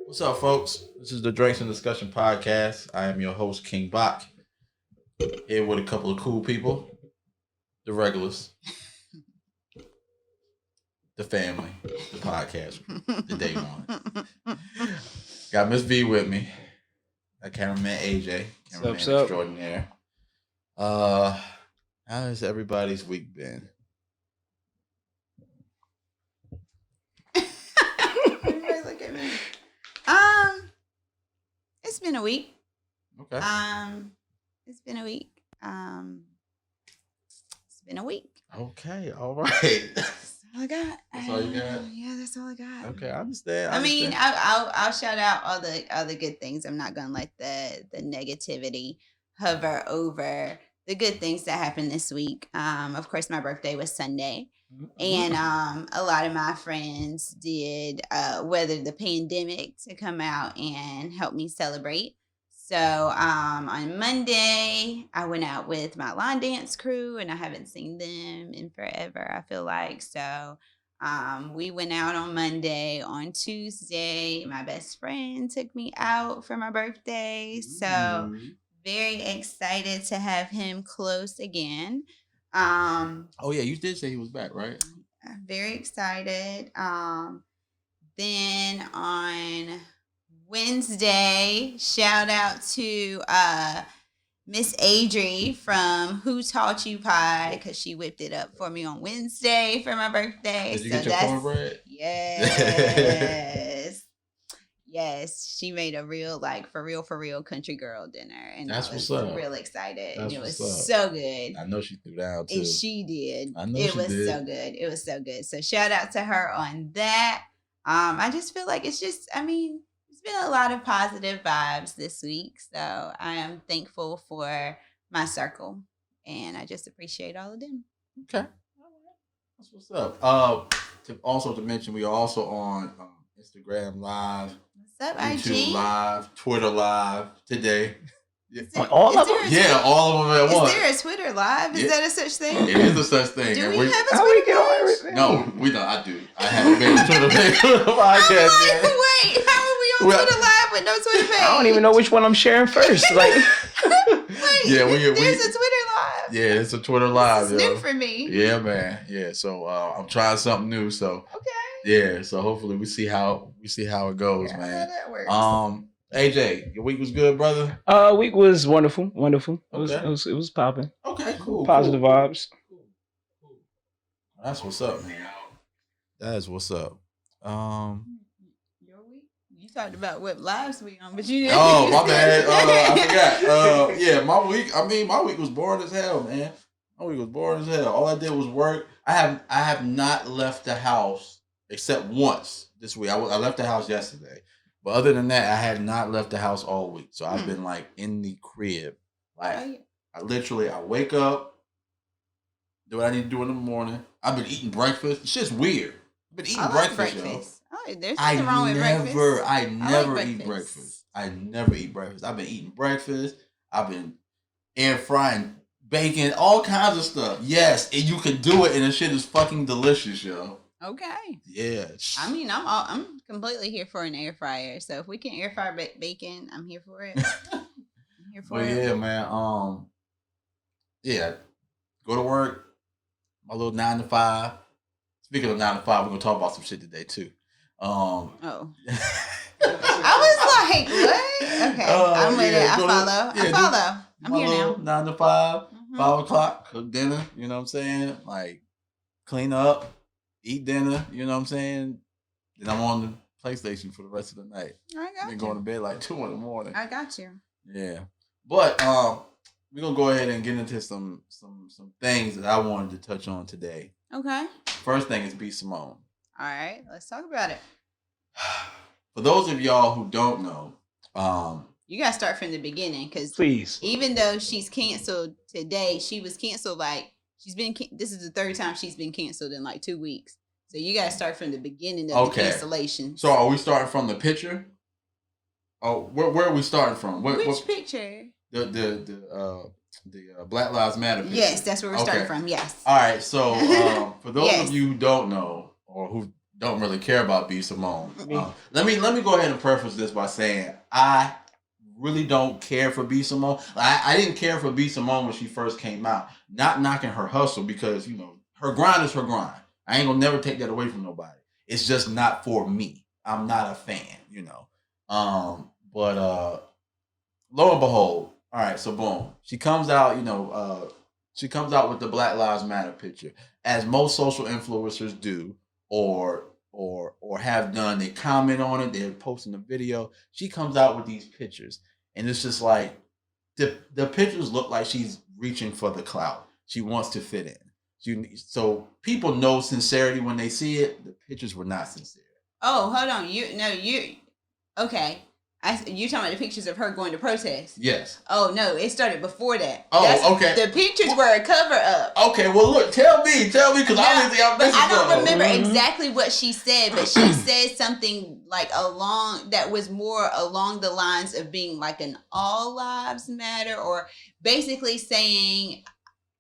What's up, folks? This is the Drinks and Discussion podcast. I am your host, KvngBak, here with a couple of cool people, the regulars, the family, the podcast, the day one. Got Miss Vee with me. Got cameraman AJ, cameraman What's up? extraordinaire. How has everybody's week been? Everybody look at me. It's been a week. Okay. It's been a week. It's been a week. Okay. All right. That's all I got. That's all you got? Yeah, that's all I got. Okay, I understand. I mean, I'll shout out all the good things. I'm not gonna let the negativity hover over the good things that happened this week. Of course, my birthday was Sunday. And a lot of my friends did weather the pandemic to come out and help me celebrate. So on Monday, I went out with my line dance crew, and I haven't seen them in forever, I feel like. So we went out on Monday. On Tuesday, my best friend took me out for my birthday. So very excited to have him close again. Oh yeah, you did say he was back, right? Very excited. Then on Wednesday, shout out to Miss Adri from Who Taught You Pie, because she whipped it up for me on Wednesday for my birthday. Did you get your cornbread? Yes. Yes, she made a real, for real country girl dinner, and That's I was what's up. real excited. That's And it was what's up. so good. I know she threw down too. And she did. I know it she was did. so good. It was so good. So shout out to her on that. I just feel like it's been a lot of positive vibes this week. So I am thankful for my circle, and I just appreciate all of them. Okay. That's what's up. To mention, we are also on Instagram Live, What's up, YouTube IG? Live, Twitter Live today. Yeah, Is there- All of is there them? a yeah, Twitter- all of them at Is once. there a Twitter live? Is Yeah. that a such thing? It is a such thing. Do and we we're- have a How we Twitter get on page? everything? No, we don't. I do. I haven't made a Twitter page for the I'm podcast like, yet. wait, how are we on Well- Twitter live with no Twitter page? I don't even know which one I'm sharing first. Like, Wait, Yeah, there's a Twitter live. Yeah, it's a Twitter Live, This is yo. new for me. Yeah, man. Yeah, so I'm trying something new. So Okay. yeah, so hopefully we see how it goes, Yeah, man. that works. AJ, your week was good, brother. week was wonderful. Okay. It was popping. Okay, cool. Positive cool. vibes. That's what's up, man. That is what's up. Your week? You talked about what lives we on, but you didn't. Oh, my bad. I forgot. Yeah, my week was boring as hell, man. My week was boring as hell. All I did was work. I have not left the house except once this week. I left the house yesterday. But other than that, I had not left the house all week. So I've been in the crib. I wake up, do what I need to do in the morning. I've been eating breakfast. It's just weird. I've been eating I like breakfast, breakfast. yo. Oh, there's nothing wrong with breakfast. I never like eat breakfast. breakfast. I never eat breakfast. I've been eating breakfast. I've been air frying bacon, all kinds of stuff. Yes, and you can do it, and the shit is fucking delicious, yo. Okay. Yeah. I mean, I'm completely here for an air fryer. So if we can air fry bacon, I'm here for it. I'm here for But it. yeah, man. Yeah. Go to work. My little 9 to 5. Speaking of 9 to 5, we're gonna talk about some shit today too. Oh. I was like, what? Okay. I'm with it. I follow. I follow. I'm here now. 9 to 5, Mhm. 5 o'clock, cook dinner, you know what I'm saying? Like, clean up, eat dinner, you know what I'm saying? Then I'm on the PlayStation for the rest of the night. I got Been you. going to bed like 2 in the morning. I got you. Yeah. But we're gonna go ahead and get into some things that I wanted to touch on today. Okay. First thing is B. Simone. All right. Let's talk about it. For those of y'all who don't know, You got to start from the beginning, because Please. even though she's canceled today, she was canceled this is the third time she's been canceled in 2 weeks. So you got to start from the beginning of the cancellation. So are we starting from the picture? Oh, where are we starting from? Which picture? The Black Lives Matter picture. Yes, that's where we're starting Okay. from. Yes. All right. So for those Yes. of you who don't know or who don't really care about B. Simone. Me. Let me go ahead and preface this by saying I really don't care for B. Simone. I didn't care for B. Simone when she first came out. Not knocking her hustle because her grind is her grind. I ain't gonna never take that away from nobody. It's just not for me. I'm not a fan. But lo and behold, all right. So boom, she comes out. She comes out with the Black Lives Matter picture, as most social influencers do, or have done. They comment on it. They're posting a video. She comes out with these pictures, and it's just like the pictures look like she's reaching for the clout. She wants to fit in. So people know sincerity when they see it. The pictures were not sincere. Oh, hold on. Okay. You talking about the pictures of her going to protest? Yes. Oh no, it started before that. Okay. The pictures were a cover up. Okay, well look, tell me, because obviously I'm missing I don't something. remember exactly what she said, but she said something like that was more along the lines of being like an all lives matter, or basically saying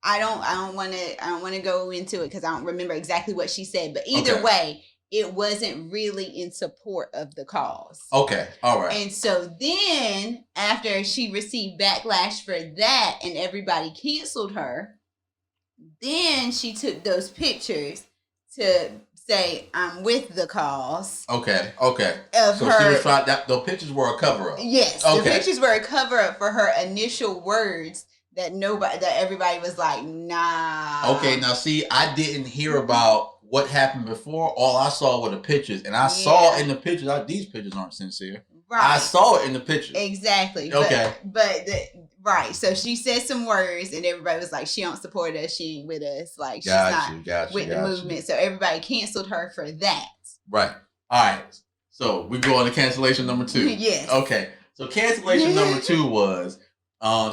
I don't want to go into it because I don't remember exactly what she said, but either way, it wasn't really in support of the cause. Okay, all right. And so then, after she received backlash for that and everybody canceled her, then she took those pictures to say, I'm with the cause. Okay. So she was trying that. The pictures were a cover up. Yes, the pictures were a cover up for her initial words that everybody was like, nah. Okay, now see, I didn't hear about what happened before. All I saw were the pictures, and I saw in the pictures, these pictures aren't sincere. Right. I saw it in the pictures. Exactly. Okay. Right. So she said some words, and everybody was like, she don't support us. She ain't with us. Like, she's not with the movement. So everybody canceled her for that. Right. All right. So we go on to cancellation number 2. Yes. Okay. So cancellation number 2 was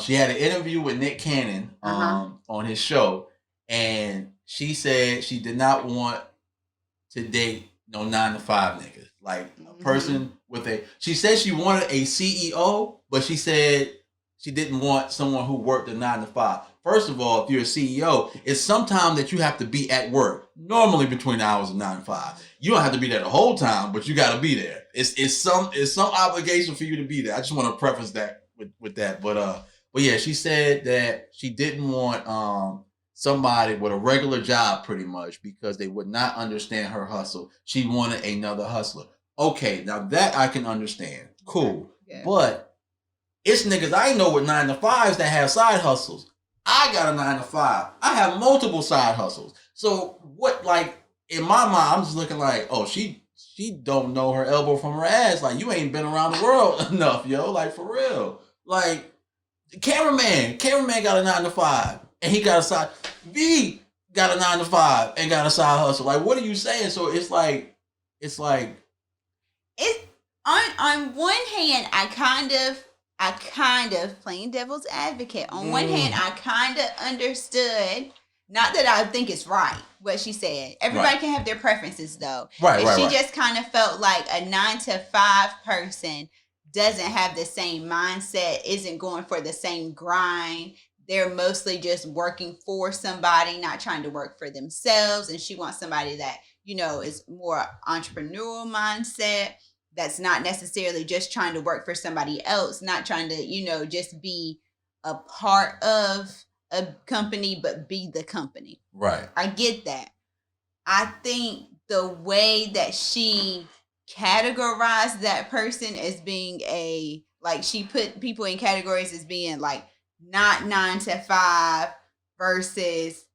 she had an interview with Nick Cannon on his show, and she said she did not want to date no 9-to-5 nigga. Like a person she said she wanted a CEO, but she said she didn't want someone who worked a 9-to-5. First of all, if you're a CEO, it's sometime that you have to be at work, normally between the hours of 9 and 5. You don't have to be there the whole time, but you got to be there. It's some obligation for you to be there. I just want to preface that with that. But yeah, she said that she didn't want somebody with a regular job pretty much because they would not understand her hustle. She wanted another hustler. Okay, now that I can understand. Cool. Yeah. But it's niggas I know with 9-to-5s that have side hustles. I got a 9-to-5. I have multiple side hustles. So what, like, in my mind, I'm just looking like, oh, she don't know her elbow from her ass. Like, you ain't been around the world enough, yo. Like, for real. Like, cameraman got a 9-to-5. And he got a side. V got a 9-to-5 and got a side hustle. Like, what are you saying? So it's like on one hand, I kind of playing devil's advocate. On one hand, I kind of understood. Not that I think it's right what she said. Everybody can have their preferences though. She just kind of felt like a 9-to-5 person doesn't have the same mindset, isn't going for the same grind. They're mostly just working for somebody, not trying to work for themselves. And she wants somebody that, is more entrepreneurial mindset. That's not necessarily just trying to work for somebody else, not trying to, just be a part of a company, but be the company. Right. I get that. I think the way that she categorized that person as being she put people in categories as being like not 9-to-5 versus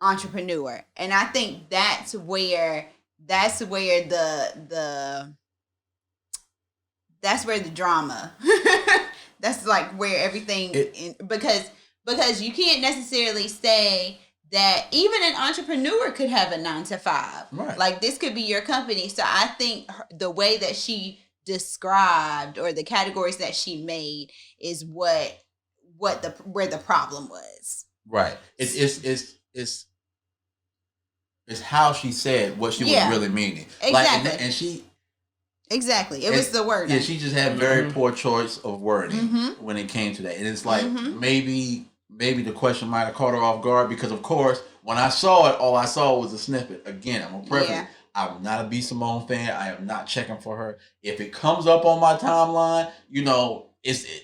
entrepreneur. And I think that's where the drama that's like where everything because you can't necessarily say that even an entrepreneur could have a 9-to-5. Right. Like this could be your company. So I think the way that she described or the categories that she made is where the problem was. Right. It's how she said what she was really meaning. Exactly. Like, and she. Exactly. It was the word. Yeah, she just had very poor choice of wording when it came to that. And it's like maybe the question might have caught her off guard because, of course, When I saw it, all I saw was a snippet. Again, I'm gonna preface. Yeah. I'm not a B Simone fan. I am not checking for her. If it comes up on my timeline,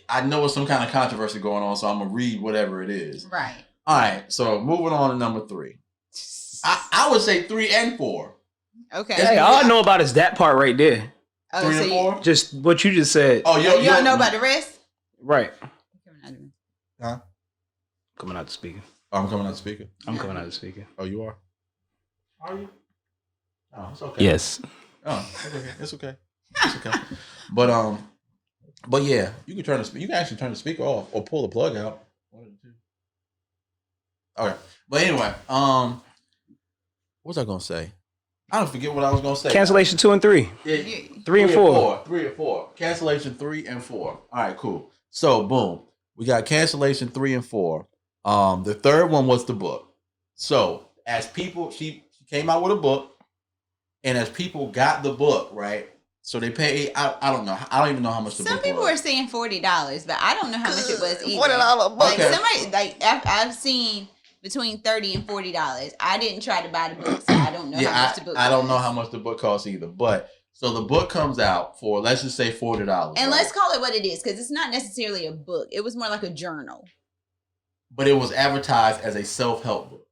I know it's some kind of controversy going on, so I'm gonna read whatever it is. Right. All right. So moving on to number 3. I would say 3 and 4. Okay. Hey, all I know about is that part right there. 3 and 4. Just what you just said. Oh, you don't know about the rest? Right. Huh? Coming out the speaker. Oh, I'm coming out the speaker. I'm coming out the speaker. Oh, you are? Are you? Oh, it's okay. Yes. Oh, it's okay. It's okay. But yeah, you can actually turn the speaker off or pull the plug out. One of the two. Okay. But anyway, what was I gonna say? I don't forget what I was gonna say. Cancellation 2 and 3. Yeah, 3 and 4. 3 and 4. Cancellation 3 and 4. All right, cool. So boom, we got cancellation 3 and 4. The third one was the book. So as people, she came out with a book, and as people got the book, right? So they pay. I don't know. I don't even know how much the book was. Some people are saying $40, but I don't know how much it was either. $40 book. Like somebody, I've seen between $30 and $40. I didn't try to buy the book, so I don't know how much the book. I don't know how much the book costs either. But so the book comes out for, let's just say, $40. And right? let's call it what it is, because it's not necessarily a book. It was more like a journal. But it was advertised as a self-help book.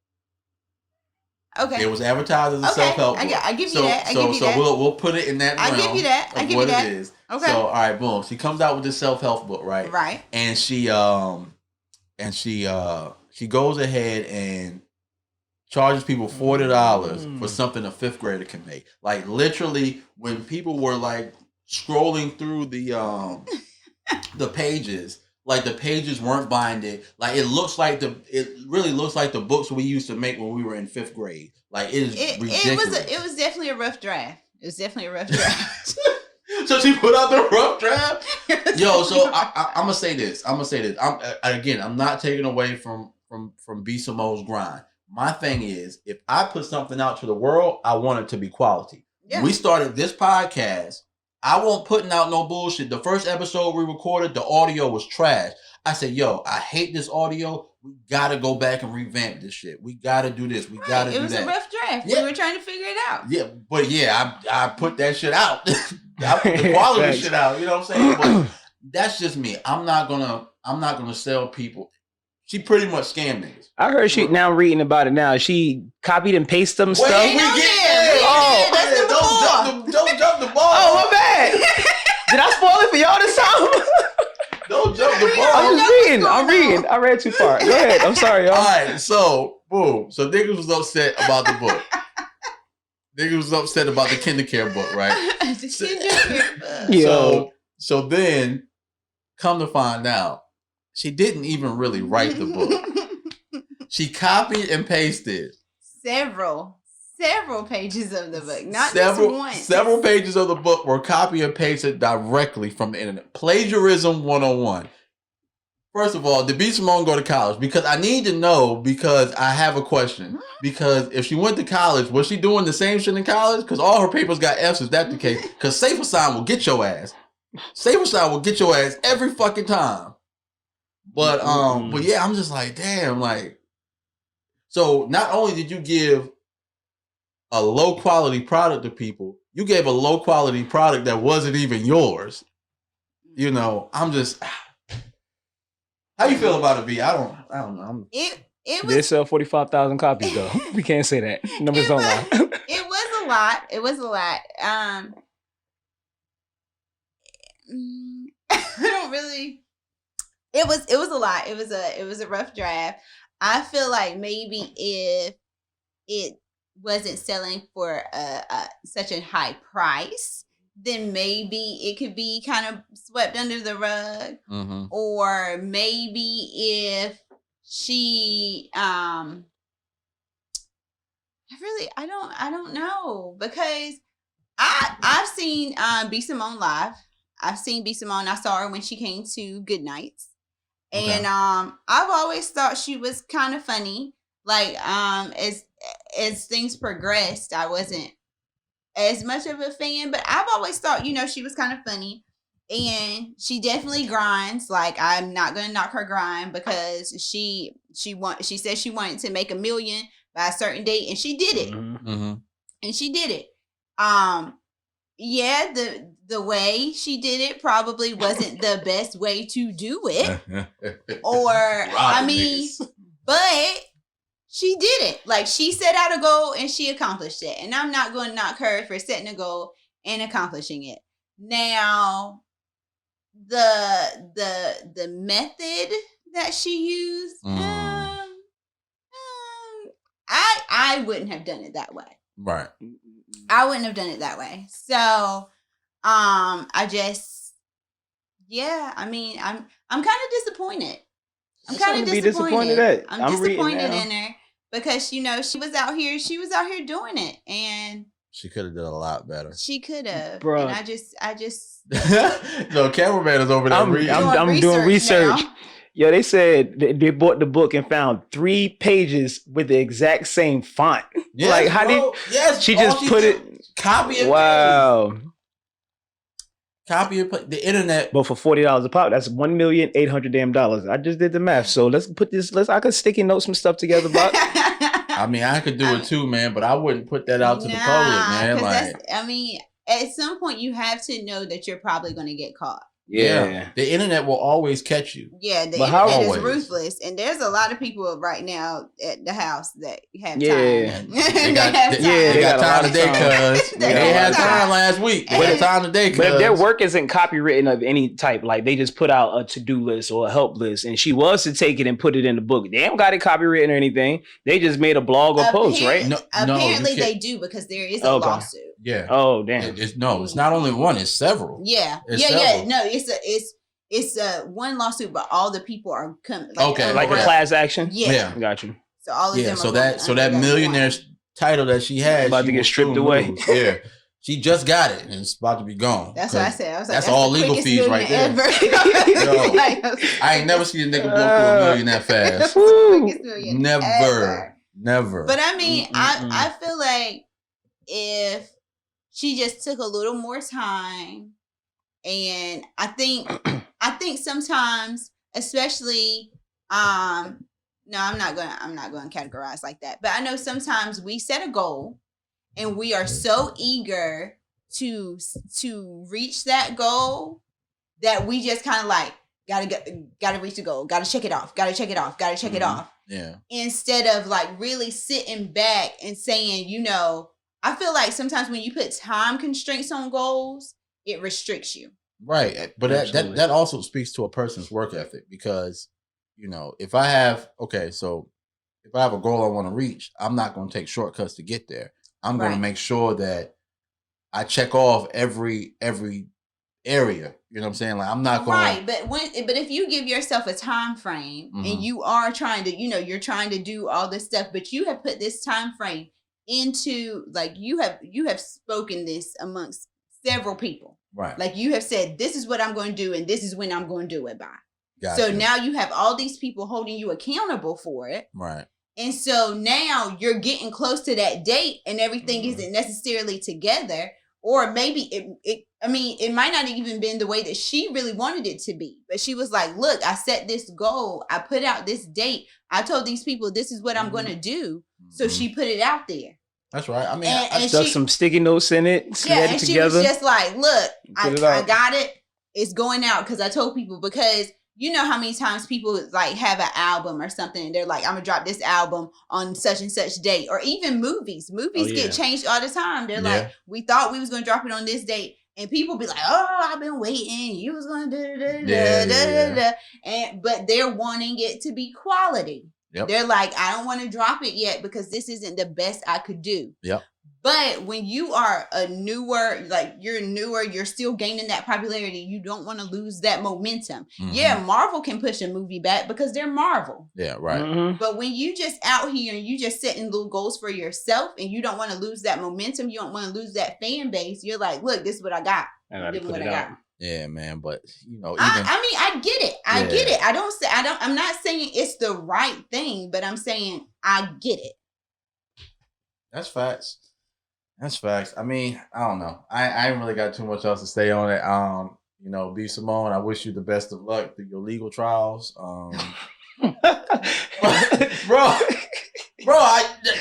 Okay. It was advertised as a self-help book. I give you that. We'll put it in that realm. I give you that. I give you that. It is. Okay. So all right, boom. She comes out with this self-help book, right? Right. And she goes ahead and charges people $40 for something a 5th grader can make. Like literally, when people were like scrolling through the pages. Like the pages weren't binded. Like it really looks like the books we used to make when we were in 5th grade. Like it is ridiculous. It was definitely a rough draft. It was definitely a rough draft. So she put out the rough draft. Yo, so I'm gonna say this. I'm not taking away from B Simone's grind. My thing is, if I put something out to the world, I want it to be quality. Yeah. We started this podcast. I won't putting out no bullshit. The first episode we recorded, the audio was trash. I said, yo, I hate this audio. We got to go back and revamp this shit. We got to do this. We got to do that. It was a rough draft. Yeah. We were trying to figure it out. Yeah, but yeah, I put that shit out. I put the quality shit out. You know what I'm saying? But that's just me. I'm not gonna sell people. She pretty much scammed niggas. I heard she now reading about it now. She copied and pasted some stuff. Don't jump the ball. Oh, my bad. Did I spoil it for y'all this time? Don't jump the ball. I'm reading. I read too far. Go ahead. I'm sorry, y'all. All right, so boom. So niggas was upset about the book. Niggas was upset about the KinderCare book, right? So then, come to find out, she didn't even really write the book. She copied and pasted several pages of the book, not just one. Several pages of the book were copy and pasted directly from the internet. Plagiarism 101. First of all, did B Simone go to college? Because I need to know, because I have a question. Because if she went to college, was she doing the same shit in college? Because all her papers got F's, if that's the case. Because Safe Assign will get your ass. Safe Assign will get your ass every fucking time. But yeah, I'm just like, damn, like. So not only did you give a low quality product to people, you gave a low quality product that wasn't even yours. You know, I'm just. How you feel about it, V? I don't know. It was, they sell 45,000 copies though. We can't say that. Numbers don't lie. It was a lot. It was a lot. I don't really. It was a lot. It was a rough draft. I feel like maybe if it wasn't selling for such a high price, then maybe it could be kind of swept under the rug. Mm-hmm. Or maybe if she I don't know, because I've seen B Simone live. I've seen B Simone. I saw her when she came to Good Nights. Okay. And I've always thought she was kind of funny. Like as things progressed, I wasn't as much of a fan, but I've always thought, she was kind of funny. And she definitely grinds. Like, I'm not gonna knock her grind, because she said she wanted to make $1 million by a certain date, and she did it. Mm-hmm. And she did it. Yeah, the way she did it probably wasn't the best way to do it. Or I mean, but she did it. Like, she set out a goal and she accomplished it. And I'm not going to knock her for setting a goal and accomplishing it. Now, the method that she used, I wouldn't have done it that way. Right. I wouldn't have done it that way. So, I just, yeah, I mean, I'm kind of disappointed. I'm kind of disappointed. I'm disappointed in her because, you know, she was out here doing it, and she could have done a lot better. She could have. Bro. And I just no, cameraman is over there. I'm doing research. Yo, they said they bought the book and found 3 pages with the exact same font. Yes, like, how did she just put it? Copy it. Wow. Copy it. The internet. But for $40 a pop, that's $1,800,000. I just did the math. So let's put this. I could sticky note some stuff together, Buck. I mean, I could do it too, man. But I wouldn't put that out to the public, man. Like, I mean, at some point, you have to know that you're probably going to get caught. Yeah, the internet will always catch you. Yeah, the internet is ruthless, and there's a lot of people right now at the house that have time. They got time today, cuz they had time last week. They had time today, cuz. But if their work isn't copywritten of any type, like they just put out a to-do list or a help list, and she was to take it and put it in the book, they don't got it copywritten or anything. They just made a blog or post, right? Apparently they do, because there is a lawsuit. Yeah. Oh, damn. It's not only one; it's several. Yeah. No, it's one lawsuit, but all the people are coming. Like a class action. Yeah. Got you. So all of them. So that millionaire title that she had about to get stripped away. Yeah. She just got it, and it's about to be gone. That's what I said. I was like, that's all legal fees right there. Yo, I ain't never seen a nigga blow through $1 million that fast. Never. But I mean, I feel like if she just took a little more time, and I think sometimes, especially, no, I'm not going to categorize like that. But I know sometimes we set a goal and we are so eager to reach that goal that we just kind of like gotta reach the goal, gotta check it off. Yeah. Instead of like really sitting back and saying, you know, I feel like sometimes when you put time constraints on goals, it restricts you. Right. But that also speaks to a person's work ethic, because, you know, if I have a goal I want to reach, I'm not going to take shortcuts to get there. I'm going to make sure that I check off every area. You know what I'm saying? Like, I'm not going right. But if you give yourself a time frame and you are trying to, you know, you're trying to do all this stuff, but you have put this time frame into, like, you have spoken this amongst several people. Right. Like, you have said, this is what I'm going to do, and this is when I'm going to do it by. Gotcha. So now you have all these people holding you accountable for it. Right. And so now you're getting close to that date and everything isn't necessarily together. Or maybe it might not even been the way that she really wanted it to be. But she was like, look, I set this goal. I put out this date. I told these people this is what I'm going to do. So she put it out there. That's right. I mean, I stuck some sticky notes in it. Yeah, and she was just like, look, I got it. It's going out, because I told people, because you know how many times people like have an album or something and they're like, I'm gonna drop this album on such and such date. Or even movies get changed all the time. They're like, we thought we was gonna drop it on this date, and people be like, oh, I've been waiting, you was gonna da. And but they're wanting it to be quality. Yep. They're like, I don't want to drop it yet because this isn't the best I could do. Yep. But when you are you're still gaining that popularity. You don't want to lose that momentum. Yeah, Marvel can push a movie back because they're Marvel. Yeah, right. But when you just out here and you just setting little goals for yourself, and you don't want to lose that momentum, you don't want to lose that fan base. You're like, look, this is what I got. I gotta put it out. Yeah, man. But you know, I get it. I get it. I'm not saying it's the right thing, but I'm saying I get it. That's facts. I mean, I don't know. I ain't really got too much else to say on it. You know, B. Simone, I wish you the best of luck through your legal trials. Bro, Bro,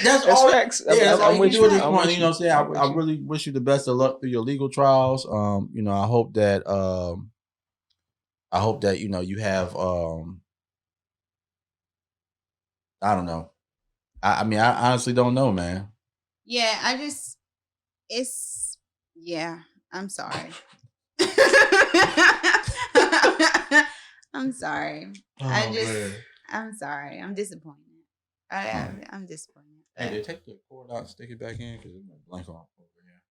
that's all. facts. Yeah, that's all you can do at this I'm point. with You know what I'm saying? I'm with I you. really wish you the best of luck through your legal trials. You know, I hope that you know you have I don't know. I mean, I honestly don't know, man. Yeah, I'm sorry. I'm sorry. Man. I'm sorry. I'm disappointed. I'm disappointed. Hey, they take the cord out and stick it back in because it's like blank on over here.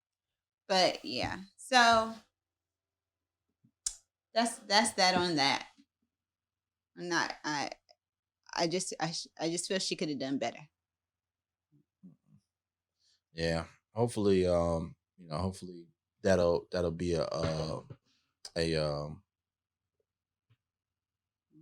But yeah, so that's that on that. I'm not. I just feel she could have done better. Yeah. Hopefully, you know, hopefully that'll be a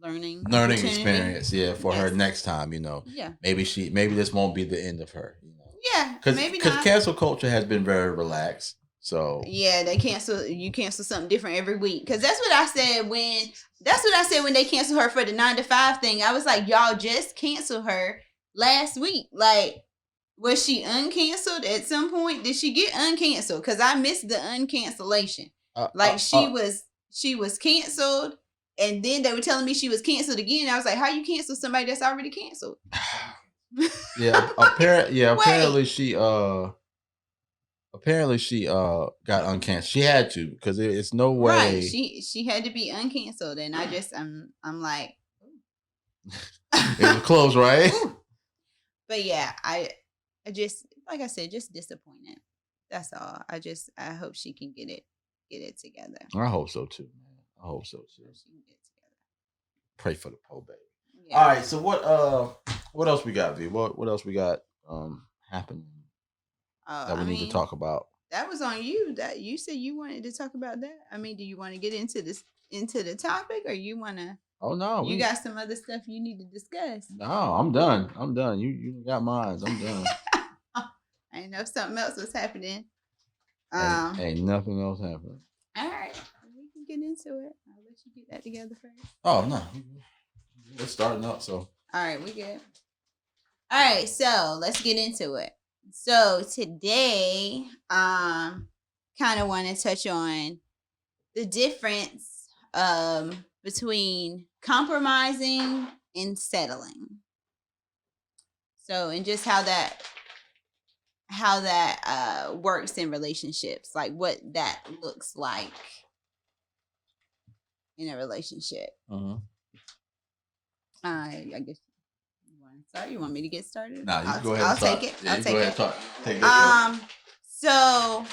Learning learning experience, yeah, for her Yes. next time. You know, Yeah. maybe this won't be the end of her. You know, Yeah. Maybe because not. cancel culture has been very relaxed. So Yeah, you cancel something different every week. Cause that's what I said when they canceled her for the 9 to 5 thing. I was like, y'all just canceled her last week. Like, was she uncanceled at some point? Did she get uncanceled? Cause I missed the uncancellation. Like she was canceled, and then they were telling me she was canceled again. I was like, how you cancel somebody that's already canceled? yeah, apparently she got uncanceled. She had to because it's no way. Right. She had to be uncanceled, and I'm like, it was close, right? But yeah, I just, like I said, just disappointed. That's all. I hope she can get it together. I hope so too, man. I hope so too. She can get it together. Pray for the poor baby. Yeah. All right, so what else we got, V? What else we got happening that we need to talk about? That was on you. That you said you wanted to talk about that. I mean, do you want to get into the topic, or you want to? Oh no, you got some other stuff you need to discuss. No, I'm done. You got mine. I'm done. I know something else was happening. Ain't nothing else happening. All right, we can get into it. I'll let you get that together first. Oh no, it's starting up. So all right, we good. All right, so let's get into it. So today, kind of want to touch on the difference between compromising and settling. So, and just how that works in relationships, like what that looks like in a relationship. I guess. Sorry, you want me to get started? Nah, you go ahead. I'll take it. Yeah, I'll take it. Take this So.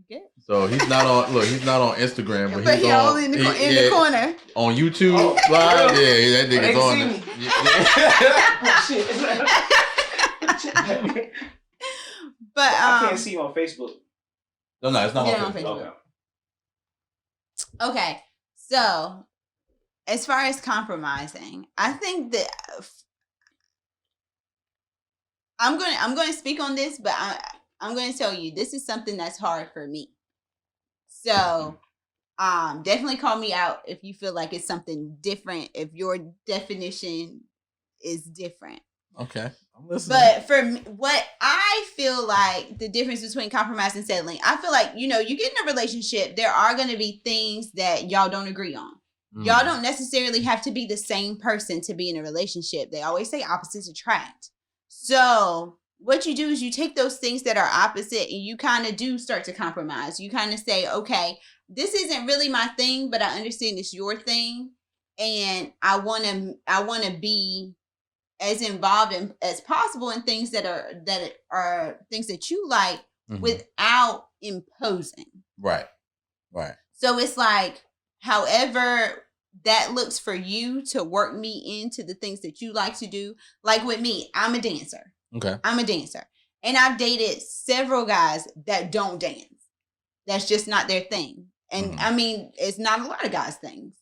Good. So he's not on. Look, he's not on Instagram, but he's on in the corner on YouTube live. Yeah, that nigga's on it. But I can't see you on Facebook. No, it's not on Facebook. Okay, so as far as compromising, I think that I'm going to speak on this, but I'm going to tell you this is something that's hard for me. So, definitely call me out if you feel like it's something different. If your definition is different. Okay, I'm listening. But for me, what I feel like the difference between compromise and settling, I feel like, you get in a relationship, there are going to be things that y'all don't agree on. Y'all don't necessarily have to be the same person to be in a relationship. They always say opposites attract. So what you do is you take those things that are opposite and you kind of do start to compromise. You kind of say, okay, this isn't really my thing, but I understand it's your thing. And I want to be as involved as possible in things that are things that you like without imposing. Right. So it's like, however that looks for you to work me into the things that you like to do. Like with me, I'm a dancer. Okay. I'm a dancer. And I've dated several guys that don't dance. That's just not their thing. And I mean, it's not a lot of guys' things.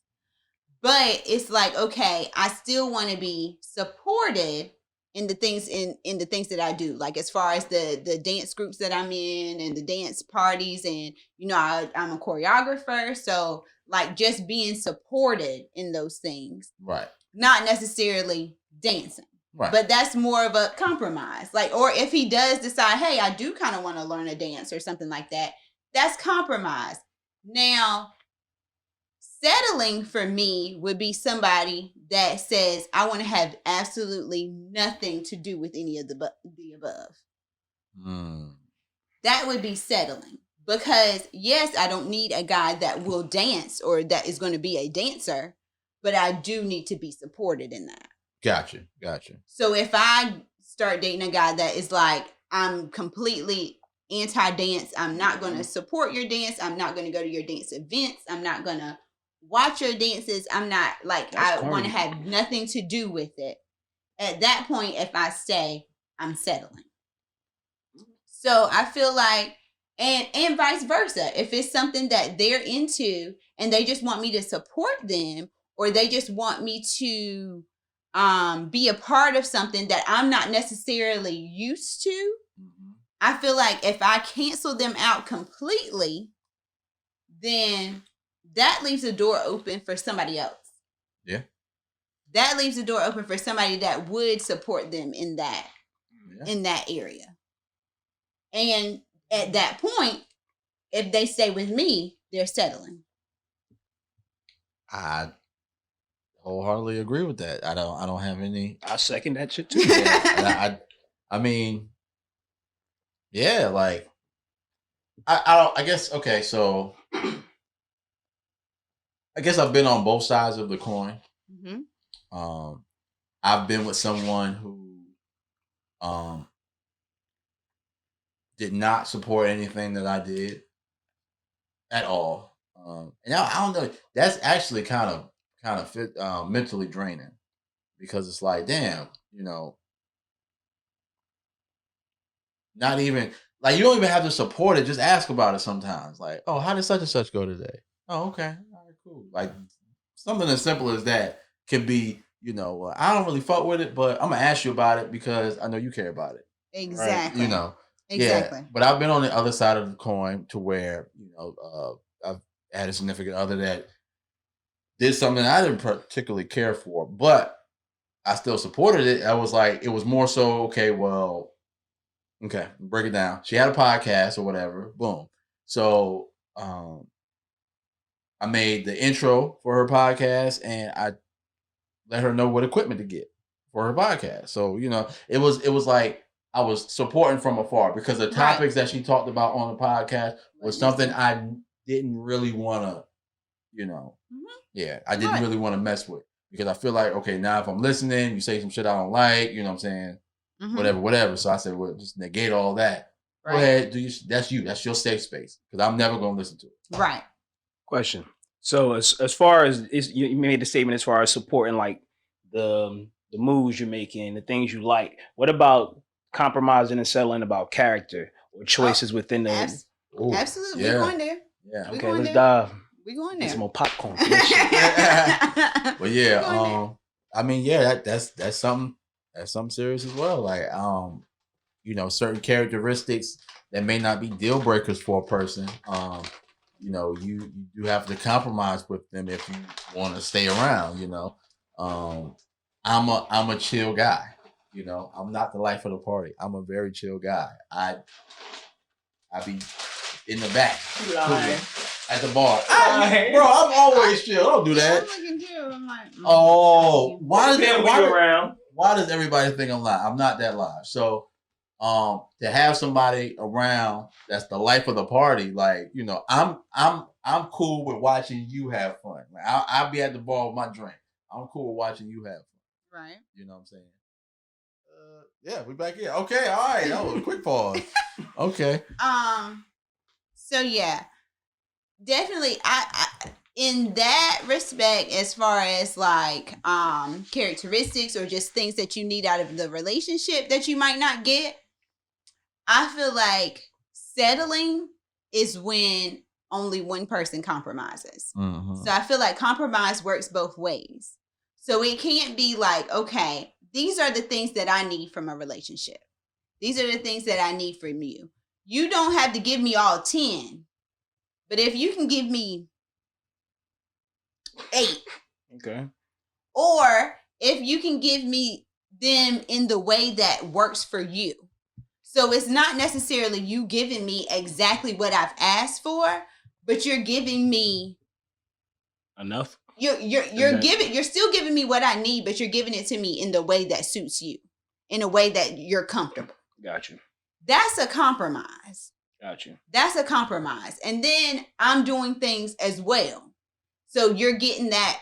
But it's like, okay, I still want to be supported in the things in the things that I do. Like as far as the dance groups that I'm in and the dance parties, and I'm a choreographer, so like just being supported in those things. Right. not necessarily dancing. Right. But that's more of a compromise. Like, or if he does decide, hey, I do kind of want to learn a dance or something like that, that's compromise. Now, settling for me would be somebody that says, I want to have absolutely nothing to do with any of the above. That would be settling. Because, yes, I don't need a guy that will dance or that is going to be a dancer, but I do need to be supported in that. Gotcha. So if I start dating a guy that is like, I'm completely anti-dance, I'm not going to support your dance, I'm not going to go to your dance events, I'm not going to watch your dances, I'm not like, I want to have nothing to do with it. At that point, if I stay, I'm settling. So I feel like, and vice versa, if it's something that they're into and they just want me to support them, or they just want me to be a part of something that I'm not necessarily used to, I feel like if I cancel them out completely, then that leaves the door open for somebody else. Yeah. That leaves the door open for somebody that would support them in that area. And at that point, if they stay with me, they're settling. I wholeheartedly agree with that. I don't have any. I second that shit too. I mean, yeah, like I guess okay, so I guess I've been on both sides of the coin. I've been with someone who did not support anything that I did at all. And I don't know. That's actually kind of mentally draining, because it's like, damn, not even like, you don't even have to support it. Just ask about it sometimes. Like, oh, how did such and such go today? Oh, okay, all right, cool. Like something as simple as that can be, I don't really fuck with it, but I'm gonna ask you about it because I know you care about it. Exactly. Right? Exactly. Yeah. But I've been on the other side of the coin to where, I've had a significant other that did something I didn't particularly care for, but I still supported it. I was like, it was more so, okay, well, okay, break it down. She had a podcast or whatever. Boom. So I made the intro for her podcast, and I let her know what equipment to get for her podcast. So, it was like I was supporting from afar, because the topics that she talked about on the podcast was something I didn't really want to, I didn't really want to mess with, because I feel like, okay, now if I'm listening, you say some shit I don't like, you know what I'm saying? Whatever. So I said, well, just negate all that. Right. Go ahead, that's your safe space, because I'm never going to listen to it. Right. Question. So as far as you made the statement as far as supporting like the moves you're making, the things you like. What about compromising and settling about character or choices within the? Absolutely, we're going there. Yeah. Okay, let's dive. We're going there. Get some more popcorn. But yeah, I mean, yeah, that's something serious as well. Like, certain characteristics that may not be deal breakers for a person. You do have to compromise with them if you want to stay around. I'm a chill guy. I'm not the life of the party. I'm a very chill guy. I be in the back at the bar. Bro, I'm always chill. Don't do that. I'm looking too. I'm like, why does everybody think I'm live? I'm not that live. So to have somebody around that's the life of the party, like, I'm cool with watching you have fun. Like, I'll be at the bar with my drink. I'm cool with watching you have fun. Right. You know what I'm saying? Yeah, we back here. Okay, all right. That was a quick pause. Okay. So yeah, definitely. I in that respect, as far as like characteristics or just things that you need out of the relationship that you might not get, I feel like settling is when only one person compromises. So I feel like compromise works both ways. So it can't be like, okay, these are the things that I need from a relationship. These are the things that I need from you. You don't have to give me all 10, but if you can give me 8. Okay. Or if you can give me them in the way that works for you. So it's not necessarily you giving me exactly what I've asked for, but you're giving me enough. You're still giving me what I need, but you're giving it to me in the way that suits you, in a way that you're comfortable. Got you. That's a compromise. Got you. That's a compromise. And then I'm doing things as well. So you're getting that.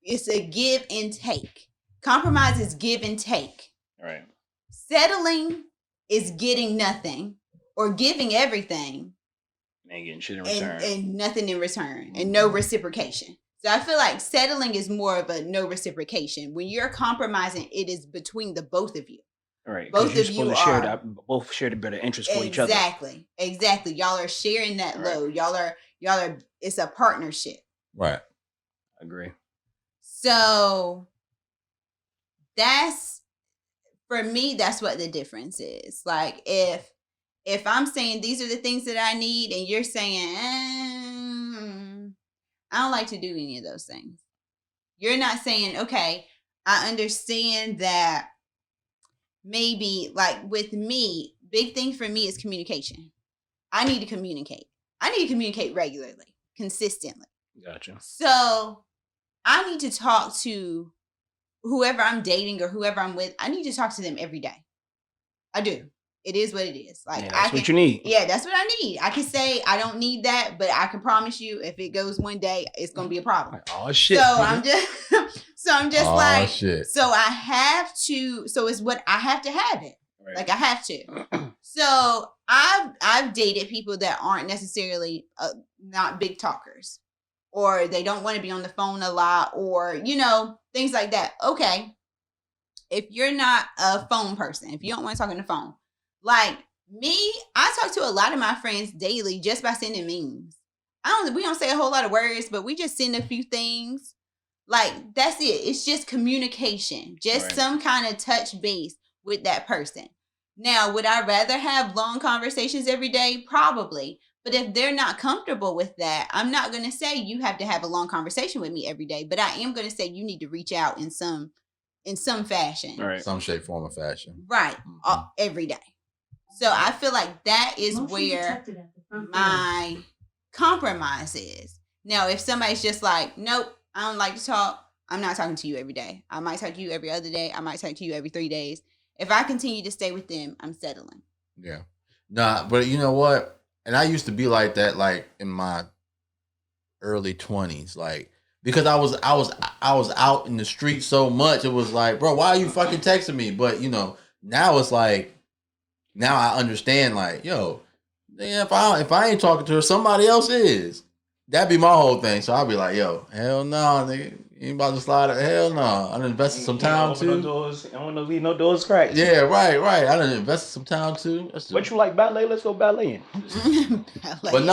It's a give and take. Compromise is give and take. Right. Settling is getting nothing or giving everything and getting shit in return. And nothing in return and no reciprocation. So I feel like settling is more of a no reciprocation. When you're compromising, it is between the both of you. Right. Both of you are both share the better interest for each other. Exactly. Y'all are sharing that load. Y'all are. It's a partnership. Right. Agree. So that's, for me, that's what the difference is. Like if I'm saying these are the things that I need, and you're saying, I don't like to do any of those things. You're not saying, okay, I understand that maybe, like with me, big thing for me is communication. I need to communicate. I need to communicate regularly, consistently. Gotcha. So I need to talk to whoever I'm dating or whoever I'm with. I need to talk to them every day. I do. It is what it is. Like, that's what you need. Yeah, that's what I need. I can say I don't need that, but I can promise you, if it goes one day, it's gonna be a problem. Oh shit! So I'm just like, shit. So I have to. So it's what I have to have it. Right. Like I have to. So I've dated people that aren't necessarily not big talkers, or they don't want to be on the phone a lot, or things like that. Okay, if you're not a phone person, if you don't want to talk on the phone. Like me, I talk to a lot of my friends daily just by sending memes. We don't say a whole lot of words, but we just send a few things. Like that's it. It's just communication, just some kind of touch base with that person. Now, would I rather have long conversations every day? Probably. But if they're not comfortable with that, I'm not going to say you have to have a long conversation with me every day, but I am going to say you need to reach out in some fashion. Right. Some shape, form, or fashion. Right. Every day. So I feel like that is where my compromise is. Now, if somebody's just like, nope, I don't like to talk, I'm not talking to you every day. I might talk to you every other day. I might talk to you every 3 days. If I continue to stay with them, I'm settling. Yeah. Nah, but you know what? And I used to be like that, like in my early 20s, like because I was out in the street so much. It was like, bro, why are you fucking texting me? But now it's like. Now I understand, like, yo, if I ain't talking to her, somebody else is. That'd be my whole thing. So I'll be like, yo, hell no, nigga. You ain't about to slide it. Hell no. I done invested some time too. I don't want to leave no doors cracked. Yeah, right. I done invested some time too. What you like, ballet? Let's go balleting. But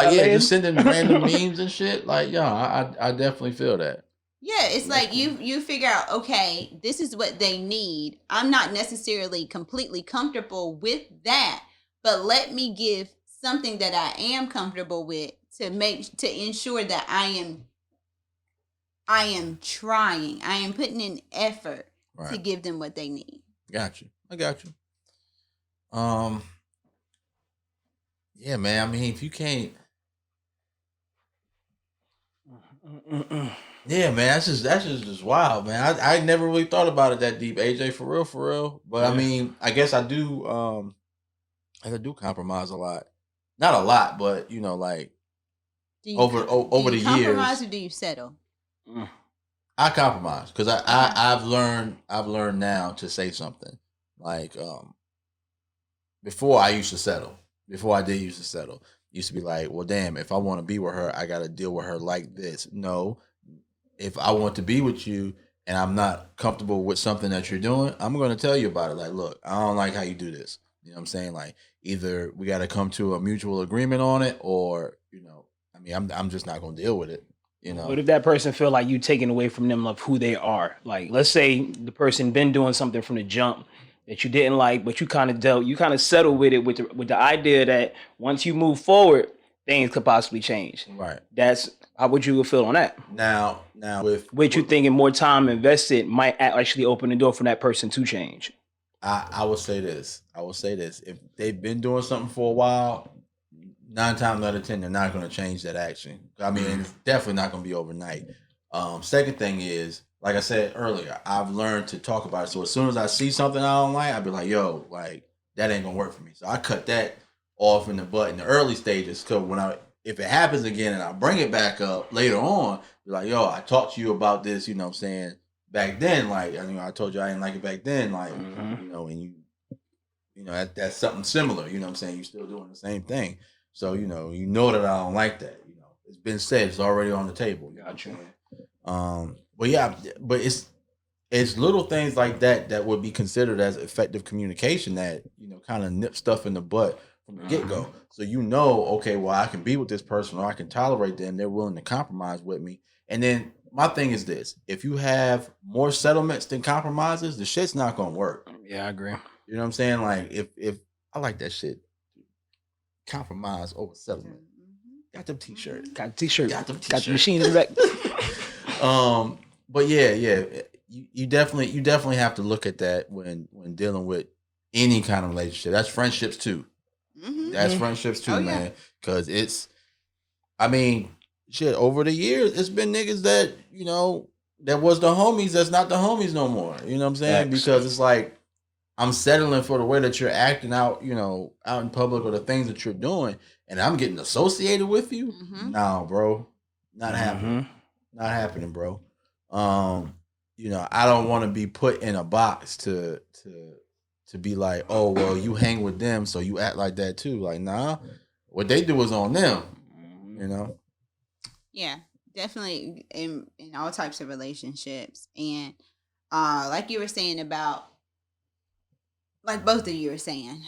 just sending random memes and shit. Like, yo, I definitely feel that. Yeah, it's like you figure out, okay, this is what they need. I'm not necessarily completely comfortable with that, but let me give something that I am comfortable with to ensure that I am trying. I am putting in effort to give them what they need. Got you. I got you. Yeah, man. I mean, if you can't. Yeah, man, that's just wild, man. I never really thought about it that deep, AJ, for real. But yeah. I mean, I guess I do. I do compromise a lot, not a lot, but like over the years. Do you compromise or do you settle? I compromise because I've learned now to say something like before I used to settle. Before I did used to settle, used to be like, well, damn, if I want to be with her, I got to deal with her like this. No. If I want to be with you and I'm not comfortable with something that you're doing, I'm going to tell you about it. Like, look, I don't like how you do this. You know what I'm saying? Like, either we got to come to a mutual agreement on it or, I mean, I'm just not going to deal with it. What if that person feel like you taking away from them of who they are? Like, let's say the person been doing something from the jump that you didn't like, but you kind of settled with it with the idea that once you move forward, things could possibly change. Right. That's How would you feel on that? Now with What you thinking more time invested might actually open the door for that person to change? I will say this. If they've been doing something for a while, 9 times out of 10, they're not going to change that action. I mean, it's definitely not going to be overnight. Second thing is, like I said earlier, I've learned to talk about it. So as soon as I see something I don't like, I'll be like, yo, like, that ain't going to work for me. So I cut that off in the butt in the early stages. Because if it happens again and I bring it back up later on, be like, yo, I talked to you about this, you know what I'm saying? Back then, like, I told you I didn't like it back then, like, you know, and that's something similar, you know what I'm saying? You're still doing the same thing. So, you know that I don't like that, you know. It's been said, it's already on the table. Gotcha. But yeah, but it's little things like that would be considered as effective communication that, you know, kind of nip stuff in the butt from the get-go. So okay, well, I can be with this person or I can tolerate them. They're willing to compromise with me. And then my thing is this: if you have more settlements than compromises, the shit's not gonna work. Yeah, I agree. You know what I'm saying? Like if I like that shit, compromise over settlement. Got them t-shirts. Got the t-shirt. Got them t-shirts. Got the machine in the back. But yeah, you definitely have to look at that when dealing with any kind of relationship. That's friendships too. That's friendships too, man. Because I mean, shit, over the years, it's been niggas that, you know, that was the homies that's not the homies no more. You know what I'm saying? Because it's like, I'm settling for the way that you're acting out, you know, out in public or the things that you're doing, and I'm getting associated with you. No, bro. Not happening. Not happening, bro. You know, I don't want to be put in a box to be like, oh, well, you hang with them, so you act like that too. Like, nah, what they do is on them, you know? Yeah, definitely in all types of relationships. And like you were saying about, like both of you were saying,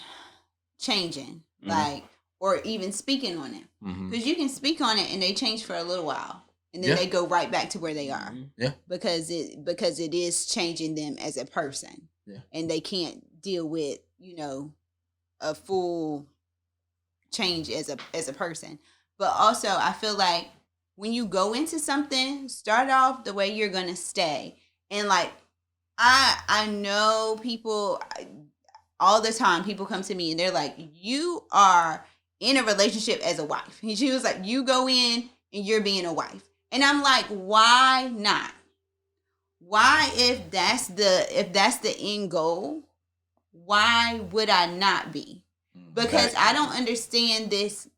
changing, like, or even speaking on it. Because you can speak on it and they change for a little while. And then they go right back to where they are. Yeah. Because it is changing them as a person. Yeah. And they can't deal with, you know, a full change as a person. But also, I feel like when you go into something, start off the way you're gonna stay. And like, I know people all the time. People come to me and they're like, "You are in a relationship as a wife." And she was like, "You go in and you're being a wife." And I'm like, "Why not? Why, if that's the end goal, why would I not be?" Because I don't understand this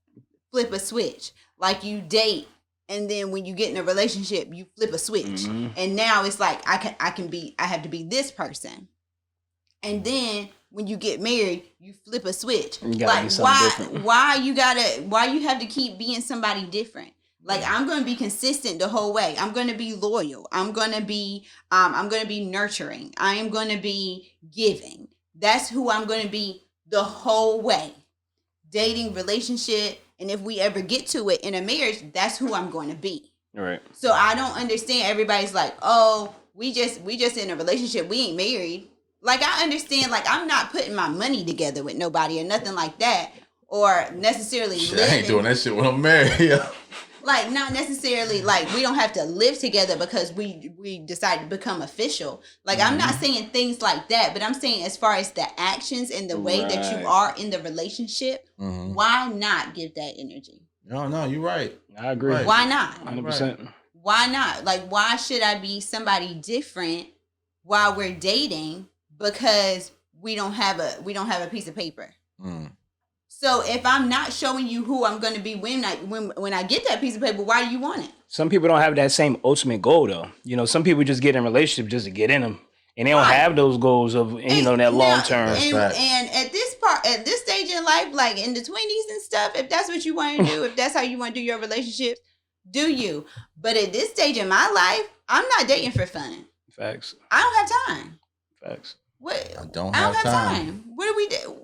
flip a switch. Like, you date, and then when you get in a relationship, you flip a switch. And now it's like I have to be this person. And then when you get married, you flip a switch. Like, why you have to keep being somebody different? Like, I'm going to be consistent the whole way. I'm going to be loyal. I'm going to be nurturing. I am going to be giving. That's who I'm going to be the whole way. Dating, relationship, and if we ever get to it in a marriage, that's who I'm going to be. All right. So I don't understand. Everybody's like, "Oh, we just in a relationship. We ain't married." Like, I understand. Like, I'm not putting my money together with nobody or nothing like that, or necessarily living. I ain't doing that shit when I'm married. Like, not necessarily, like, we don't have to live together because we decided to become official. Like, I'm not saying things like that, but I'm saying as far as the actions and the way that you are in the relationship, why not give that energy? No, you're right. I agree. Right. Why not? 100%. Why not? Like, why should I be somebody different while we're dating because we don't have a piece of paper? So if I'm not showing you who I'm going to be when I get that piece of paper, why do you want it? Some people don't have that same ultimate goal, though. You know, some people just get in relationships just to get in them, and they don't have those goals of, you know, that long term. And at this stage in life, like in the 20s and stuff, if that's what you want to do, if that's how you want to do your relationships, do you? But at this stage in my life, I'm not dating for fun. Facts. I don't have time. Facts. What? I don't have time. What do we do?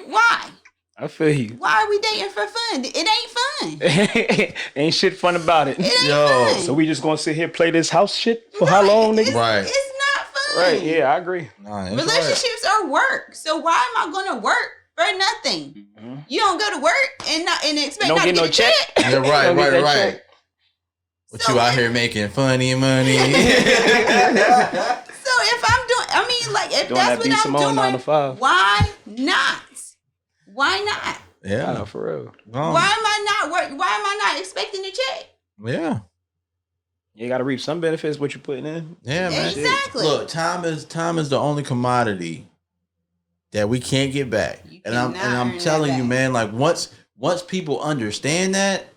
Why? I feel you. Why are we dating for fun? It ain't fun. Ain't shit fun about it. It ain't fun. So we just gonna sit here play this house shit for how long, nigga? Right. It's not fun. Right. Yeah, I agree. Relationships are work. So why am I gonna work for nothing? You don't go to work and expect not to get no check. Yeah, right. What you out here making funny money? So if I'm doing, I mean, like if Doing that's that what B I'm Simone 9 to doing, 5. why not? Why not? I know, for real. Why am I not work? Why am I not expecting a check? Yeah. You got to reap some benefits what you're putting in. Yeah, man. Exactly. Look, time is the only commodity that we can't get back. And I'm telling you, man, like once people understand that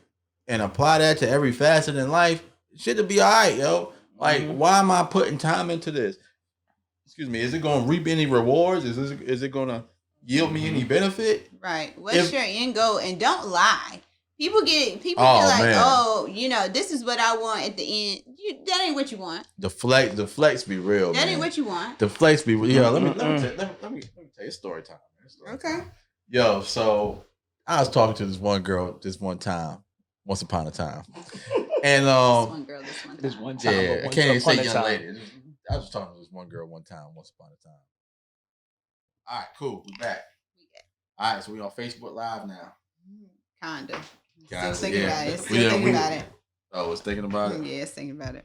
and apply that to every facet in life, shit'll be all right, yo. Like, why am I putting time into this? Excuse me, is it going to reap any rewards? Is it going to yield me any benefit? Right. What's your end goal? And don't lie. People feel like, man. oh, this is what I want at the end. That ain't what you want. The flex be real, That man. ain't what you want. The flex be real. Yeah, let me tell you it's story time. Okay. Yo, so I was talking to this one girl once upon a time. And this one time. yeah, I can't even say young lady. I was just talking to this one girl one time, once upon a time. All right, cool. We back. All right, so we on Facebook Live now. Kinda. Still thinking about it. Still thinking about it. Oh, it's thinking about it? Yeah, it's thinking about it.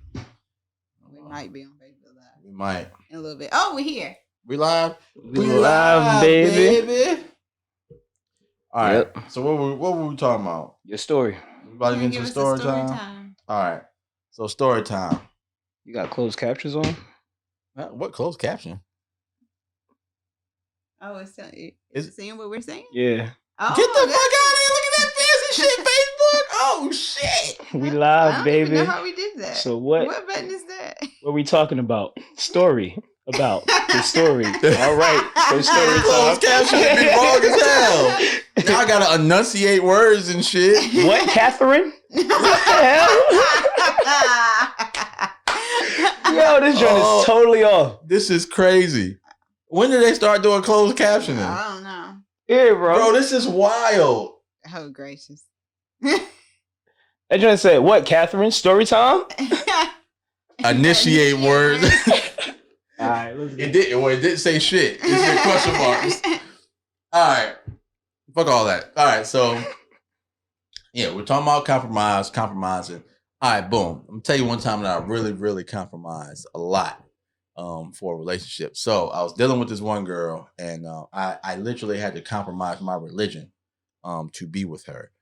We might be on Facebook Live. We might. In a little bit. Oh, we're here. We live? We live, baby. All right. Yep. So what were we talking about? Your story. We about to get into story time? All right. So story time. You got closed captions on? What closed caption? Oh, it's saying what we're saying? Yeah. Oh, get the fuck out of here. Look at that fancy shit, Facebook. Oh, shit. We live, baby. I don't even know how we did that. So what? What button is that? What are we talking about? Story. About the story. All right. So story closed caption would be wrong as hell. Now I gotta enunciate words and shit. What, Catherine? What the hell? Yo, this joint is totally off. This is crazy. When did they start doing closed captioning? I don't know. Yeah, bro. This is wild. Oh, gracious. That joint said, what, Catherine? Story time? Initiate words. All right, let's go. It didn't say shit. It said question marks. All right. Fuck all that. All right, so yeah, we're talking about compromising. All right, boom. I'm gonna tell you one time that I really, really compromised a lot for a relationship. So I was dealing with this one girl, and I literally had to compromise my religion to be with her.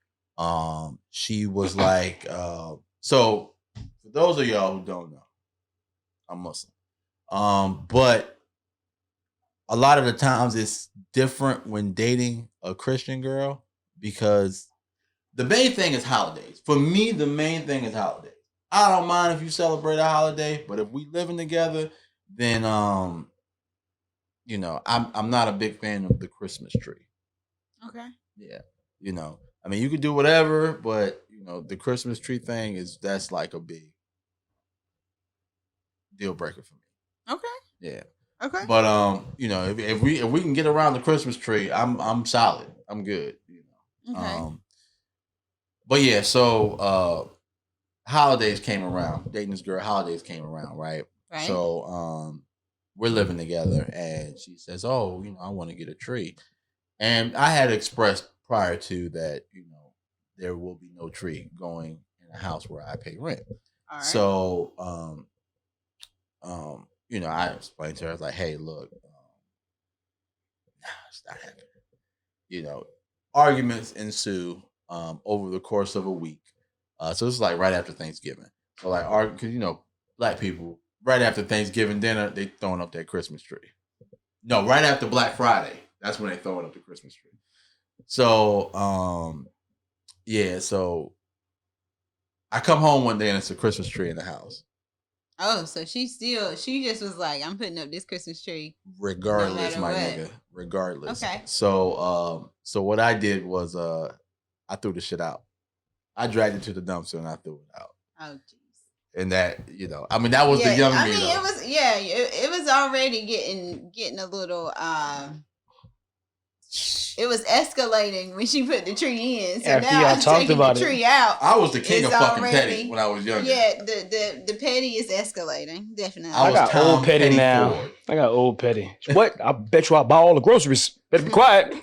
She was like, so for those of y'all who don't know, I'm Muslim. But a lot of the times it's different when dating a Christian girl because the main thing is holidays. For me, the main thing is holidays. I don't mind if you celebrate a holiday, but if we living together, then I'm not a big fan of the Christmas tree. Okay. Yeah. I mean, you could do whatever, but the Christmas tree thing that's like a big deal breaker for me. Okay. Yeah. Okay. But if we can get around the Christmas tree, I'm solid. I'm good. Okay. But yeah, so holidays came around. Dating this girl, holidays came around, right? Right. So we're living together, and she says, "Oh, I want to get a tree," and I had expressed prior to that, there will be no tree going in a house where I pay rent. All right. So I explained to her, I was like, hey, look, it's not happening. Arguments ensue over the course of a week. So it's like right after Thanksgiving. So like, because, Black people, right after Thanksgiving dinner, they throwing up that Christmas tree. No, right after Black Friday. That's when they throwing up the Christmas tree. So, so I come home one day and it's a Christmas tree in the house. Oh, so she just was like, I'm putting up this Christmas tree. Regardless, no nigga. Regardless. Okay. So what I did was I threw the shit out. I dragged it to the dumpster and I threw it out. Oh, jeez. And that, that was the young me. It was already getting a little it was escalating when she put the tree in. So after now y'all talked about the tree out. I was the king of fucking petty when I was younger. Yeah, the petty is escalating, definitely. I got old petty now. Ford. I got old petty. What? I bet you I buy all the groceries. Better be quiet. You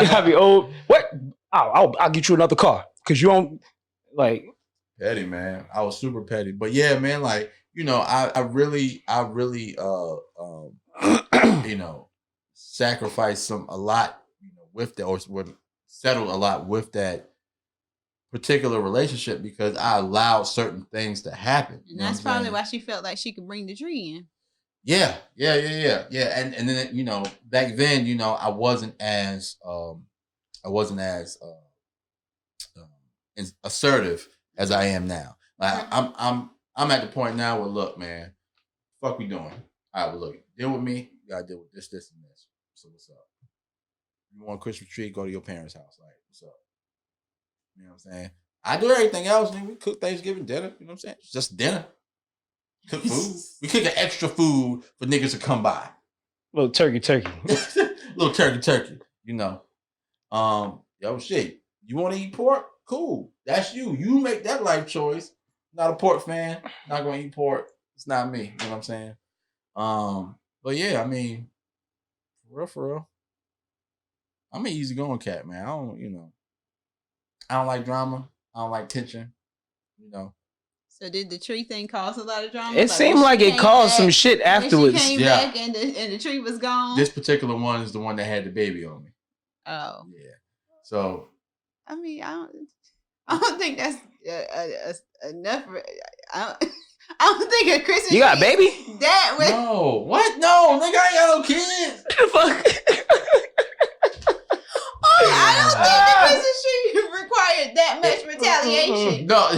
gotta be old. What? I'll get you another car because you don't like. Petty, man. I was super petty. But yeah, man, like, you know, I really you know, sacrificed a lot, you know, with that, or would settled a lot with that particular relationship because I allowed certain things to happen. And that's probably why she felt like she could bring the tree in. Yeah. And then, you know, back then, you know, I wasn't as assertive as I am now. Like I'm at the point now where, look, man, fuck we doing. All right, well, look, deal with me. You gotta deal with this, and this. So what's up? You want a Christmas tree? Go to your parents' house. Like, what's up? You know what I'm saying? I do everything else. Nigga. We cook Thanksgiving dinner. You know what I'm saying? It's just dinner. Cook food. We cook an extra food for niggas to come by. Little turkey. Little turkey. You know. Yo, shit. You want to eat pork? Cool. That's you. You make that life choice. Not a pork fan. Not gonna eat pork. It's not me. You know what I'm saying? But yeah, I mean, for real. I'm an easygoing cat, man. I don't like drama. I don't like tension. You know. So did the tree thing cause a lot of drama? It seemed like it caused some shit afterwards. She came back and the tree was gone. This particular one is the one that had the baby on me. Oh. Yeah. So. I mean, I don't think that's enough. I don't think a Christmas. You got a baby? That was no. What? No, nigga, I ain't got no kids. Fuck. I don't think the Christmas tree required that much retaliation. No.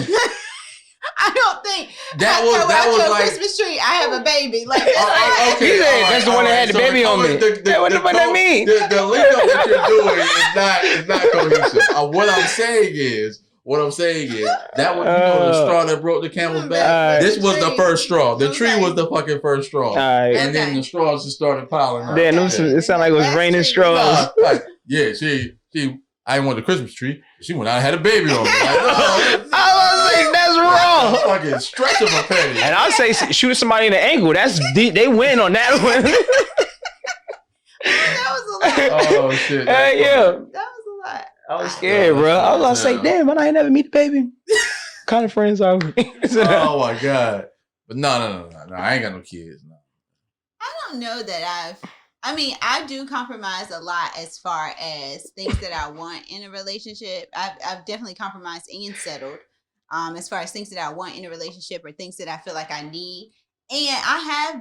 I don't think that was like Christmas tree. I have a baby. Like that's the one that had the baby on me. What does that mean? The link up that you're doing is not cohesive. What I'm saying is that was the straw that broke the camel's back. This was the first straw. The tree was the fucking first straw, and then the straws just started piling up. Then it sounded like it was raining straws. Yeah, she. I didn't want the Christmas tree. She went out and had a baby on me. I was like, that's wrong. Fucking stretch of a penny. And I'll say shoot somebody in the ankle. That's deep. They win on that one. That was a lot. Oh shit. Hey, yeah. That was a lot. I was scared, bro. I was like, say, damn, man, I ain't never meet the baby. Kind of friends are we? Oh my god. But no. I ain't got no kids. No. I don't know that I do compromise a lot as far as things that I want in a relationship. I've definitely compromised and settled as far as things that I want in a relationship or things that I feel like I need. And I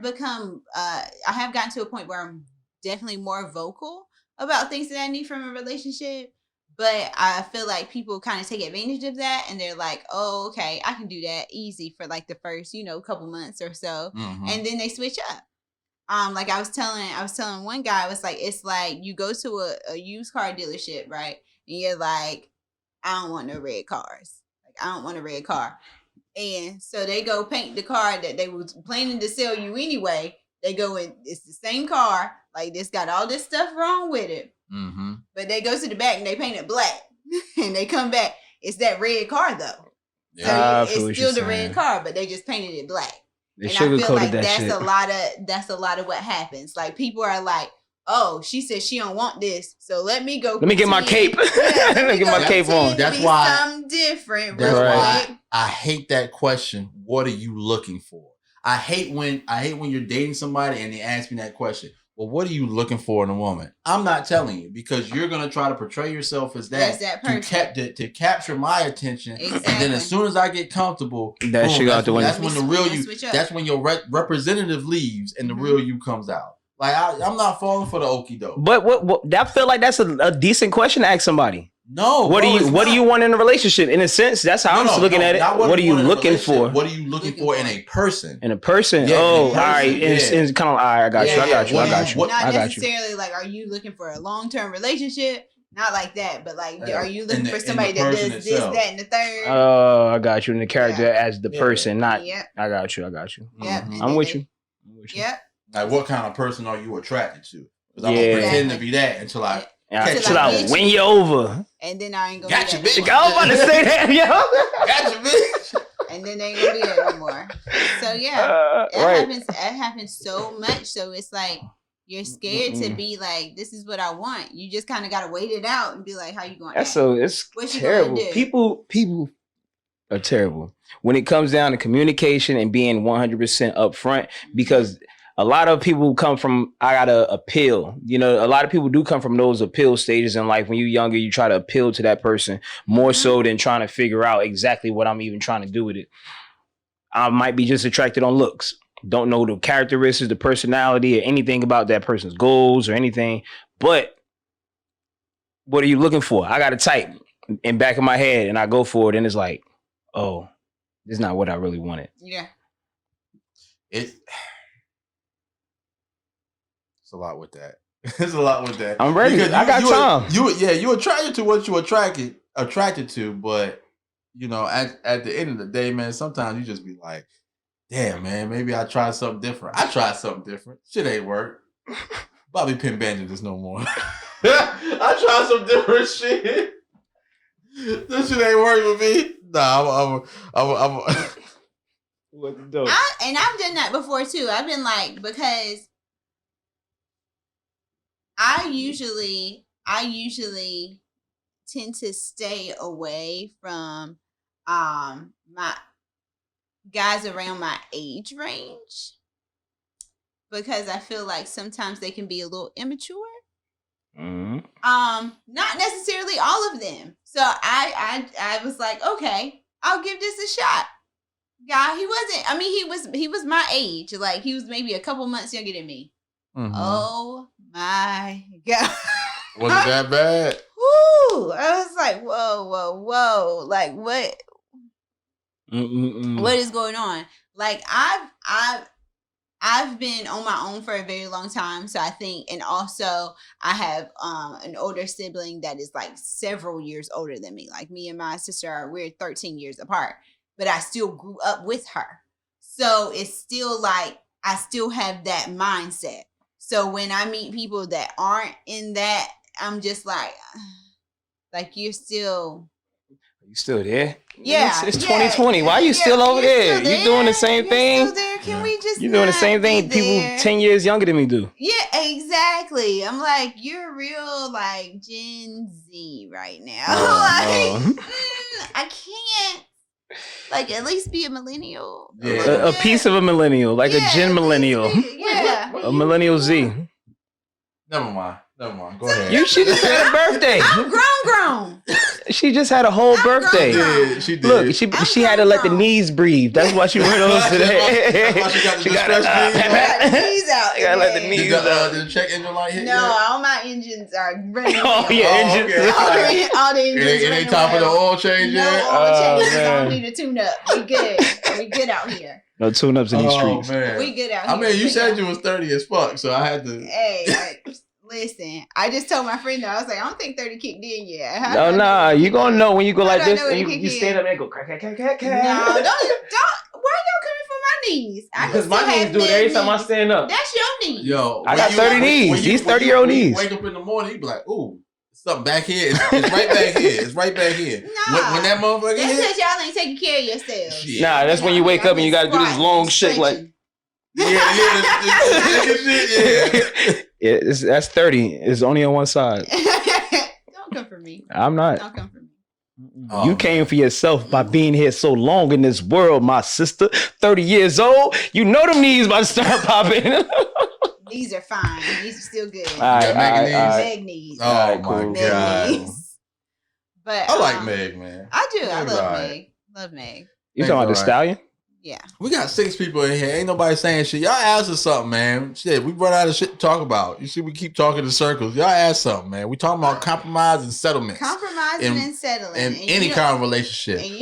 have gotten to a point where I'm definitely more vocal about things that I need from a relationship. But I feel like people kind of take advantage of that and they're like, oh, okay, I can do that easy for like the first, couple months or so. Mm-hmm. And then they switch up. Like I was telling one guy, it's like you go to a used car dealership, right? And you're like, I don't want no red cars. Like, I don't want a red car. And so they go paint the car that they was planning to sell you anyway. They go in, it's the same car. Like, this got all this stuff wrong with it. Mm-hmm. But they go to the back and they paint it black. And they come back, it's that red car though. Yeah. So it's still the red car, but they just painted it black. They and I feel like that that's shit. that's a lot of what happens. Like, people are like, oh, she said she don't want this, so let me go. Let me get my cape. Yeah, let me get my cape on. That's why something different. That's why I hate that question. What are you looking for? I hate when you're dating somebody and they ask me that question. Well, what are you looking for in a woman? I'm not telling you because you're gonna try to portray yourself as that to capture my attention. Exactly. And then as soon as I get comfortable, that's when the real you. That's when your representative leaves and the real you comes out. Like, I'm not falling for the okie doke. But what I feel like that's a decent question to ask somebody. No. What do you want in a relationship? In a sense, that's how I'm looking at it. What are you looking for? What are you looking for in a person? In a person? Yeah, all right. It's kind of, all right, I got you. Not necessarily like, are you looking for a long-term relationship? Not like that, but like, are you looking for somebody that does this, that, and the third? Oh, I got you. And the character as the person, not. Yep. I got you. Yep. I'm with you. Yep. Like, what kind of person are you attracted to? Because I'm gonna pretend to be that until I win you over. And then I ain't gonna got be you, that. bitch. I was about to say that, yo. Got you, bitch. And then they ain't gonna be that no more. So yeah, it happens so much. So it's like you're scared to be like, this is what I want. You just kind of gotta wait it out and be like, how you going? It's what terrible. You gonna do? People are terrible. When it comes down to communication and being 100% upfront, because a lot of people come from, I gotta appeal. You know, a lot of people do come from those appeal stages in life. When you're younger, you try to appeal to that person more so than trying to figure out exactly what I'm even trying to do with it. I might be just attracted on looks. Don't know the characteristics, the personality, or anything about that person's goals or anything. But what are you looking for? I got a type in back of my head and I go for it. And it's like, oh, this is not what I really wanted. Yeah. It's a lot with that. It's a lot with that. I'm ready. I got time. You attracted to what you attracted to, but you know, at the end of the day, man, sometimes you just be like, damn, man, maybe I tried something different. I tried something different. Shit ain't work. Bobby Pin Bandit is no more. I tried some different shit. This shit ain't working with me. Nah, I'm What dope. And I've done that before too. I've been like, because I usually tend to stay away from my guys around my age range, because I feel like sometimes they can be a little immature. Mm-hmm. Not necessarily all of them. So I was like, okay, I'll give this a shot. Guy, he was my age. Like, he was maybe a couple months younger than me. Mm-hmm. Oh my God. Was it that bad? Woo! I was like, whoa. Like, what? Mm-mm-mm. What is going on? Like, I've been on my own for a very long time. So I think, and also I have an older sibling that is like several years older than me. Like, me and my sister we're 13 years apart, but I still grew up with her. So it's still like, I still have that mindset. So when I meet people that aren't in that, I'm just like you're still. You still there? Yeah. It's 2020. Why are you still over there? You doing the same thing? Still there? Can we just? You doing the same thing people 10 years younger than me do? Yeah, exactly. I'm like, you're real like Gen Z right now. I can't. Like, at least be a millennial. Yeah. A piece of a millennial, like a Gen millennial. Yeah. A millennial Z. Never mind. Go ahead. She just had a birthday. I'm grown. She just had a whole birthday. She did. Look, she had to let the knees breathe. That's why she went on today. That's why she got the knees out. You gotta let the knees out. Did the check engine light hit? No, all my engines are running. Oh yeah, engines. Okay. All the engines. It ain't time for the oil change yet. No oil changes. I don't need a tune up. We good. We good out here. No tune-ups in these streets. Man. We good out here. I mean, you said you was 30 as fuck, so I had to. Hey. Listen, I just told my friend that I was like, I don't think 30 kicked in yet. No, you gonna know when you go like this and you stand up and go crack. No, don't. Why y'all coming for my knees? Because my knees do it every time I stand up. That's your knees. Yo, I got 30 knees. These 30-year-old knees. Wake up in the morning, you be like, ooh, something back here. It's right back here. It's right back here. Nah, when that motherfucker that's hit, because y'all ain't taking care of yourselves. Shit. Nah, that's when you wake up and you gotta do this long shake like. Yeah, that's 30. It's only on one side. Don't come for me. I'm not. Don't come for me. You came for yourself by being here so long in this world, my sister. 30 years old. You know them knees about to start popping. These are fine. These are still good. All right. Meg knees. Oh my God. Knees. But I like Meg, man. I do. I love Meg. Love Meg. You talking about the stallion? Yeah. We got 6 people in here. Ain't nobody saying shit. Y'all ask us something, man. Shit, we run out of shit to talk about. You see, we keep talking in circles. Y'all ask something, man. We talking about compromise and settlements. Compromising and settling. In any kind of relationship. And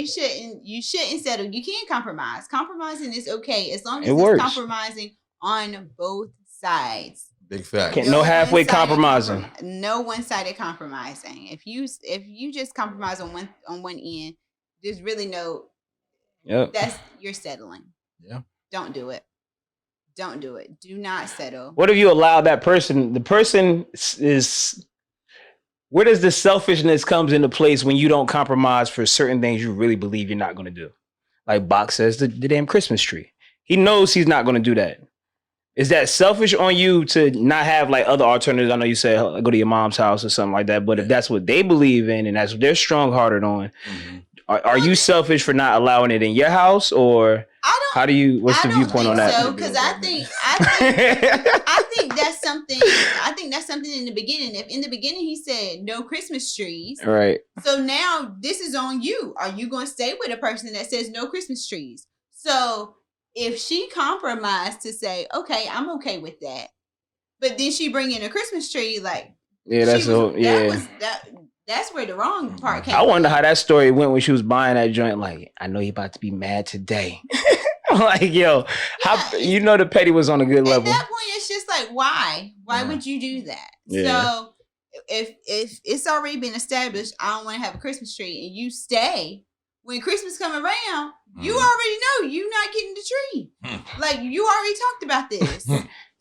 you shouldn't settle. You can't compromise. Compromising is okay as long as it's compromising on both sides. Big fact. No halfway compromising. No one-sided compromising. If you just compromise on one end, there's really no. Yep. You're settling. Yeah. Don't do it. Don't do it. Do not settle. What if you allow that person? The person is. Where does the selfishness comes into place when you don't compromise for certain things you really believe you're not going to do? Like Bach says, the damn Christmas tree. He knows he's not going to do that. Is that selfish on you to not have like other alternatives? I know you said go to your mom's house or something like that, but if that's what they believe in and that's what they're strong-hearted on, Are you selfish for not allowing it in your house, or how do you? What's the viewpoint on that? So, because I think that's something. I think that's something in the beginning. If in the beginning he said no Christmas trees, Right. So now this is on you. Are you going to stay with a person that says no Christmas trees? So if she compromised to say, okay, I'm okay with that, but then she bring in a Christmas tree, like that's where the wrong part came. I wonder how that story went when she was buying that joint. Like, I know you're about to be mad today. Like, yo, you know the petty was on a good level. At that point, it's just like, why? Why would you do that? Yeah. So if it's already been established, I don't want to have a Christmas tree, and you stay when Christmas come around, you already know you're not getting the tree. Like you already talked about this.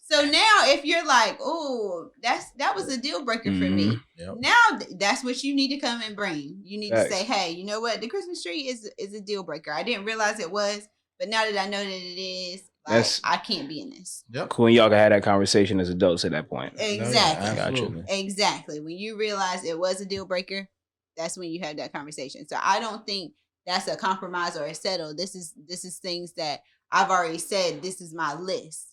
So now if you're like, oh, that was a deal breaker for me. Yep. Now that's what you need to come and bring. You need to say, hey, you know what? The Christmas tree is a deal breaker. I didn't realize it was, but now that I know that it is, like, I can't be in this. Yep. Cool. And y'all can have that conversation as adults at that point. Exactly. No, exactly. When you realize it was a deal breaker, that's when you have that conversation. So I don't think that's a compromise or a settle. This is things that I've already said. This is my list.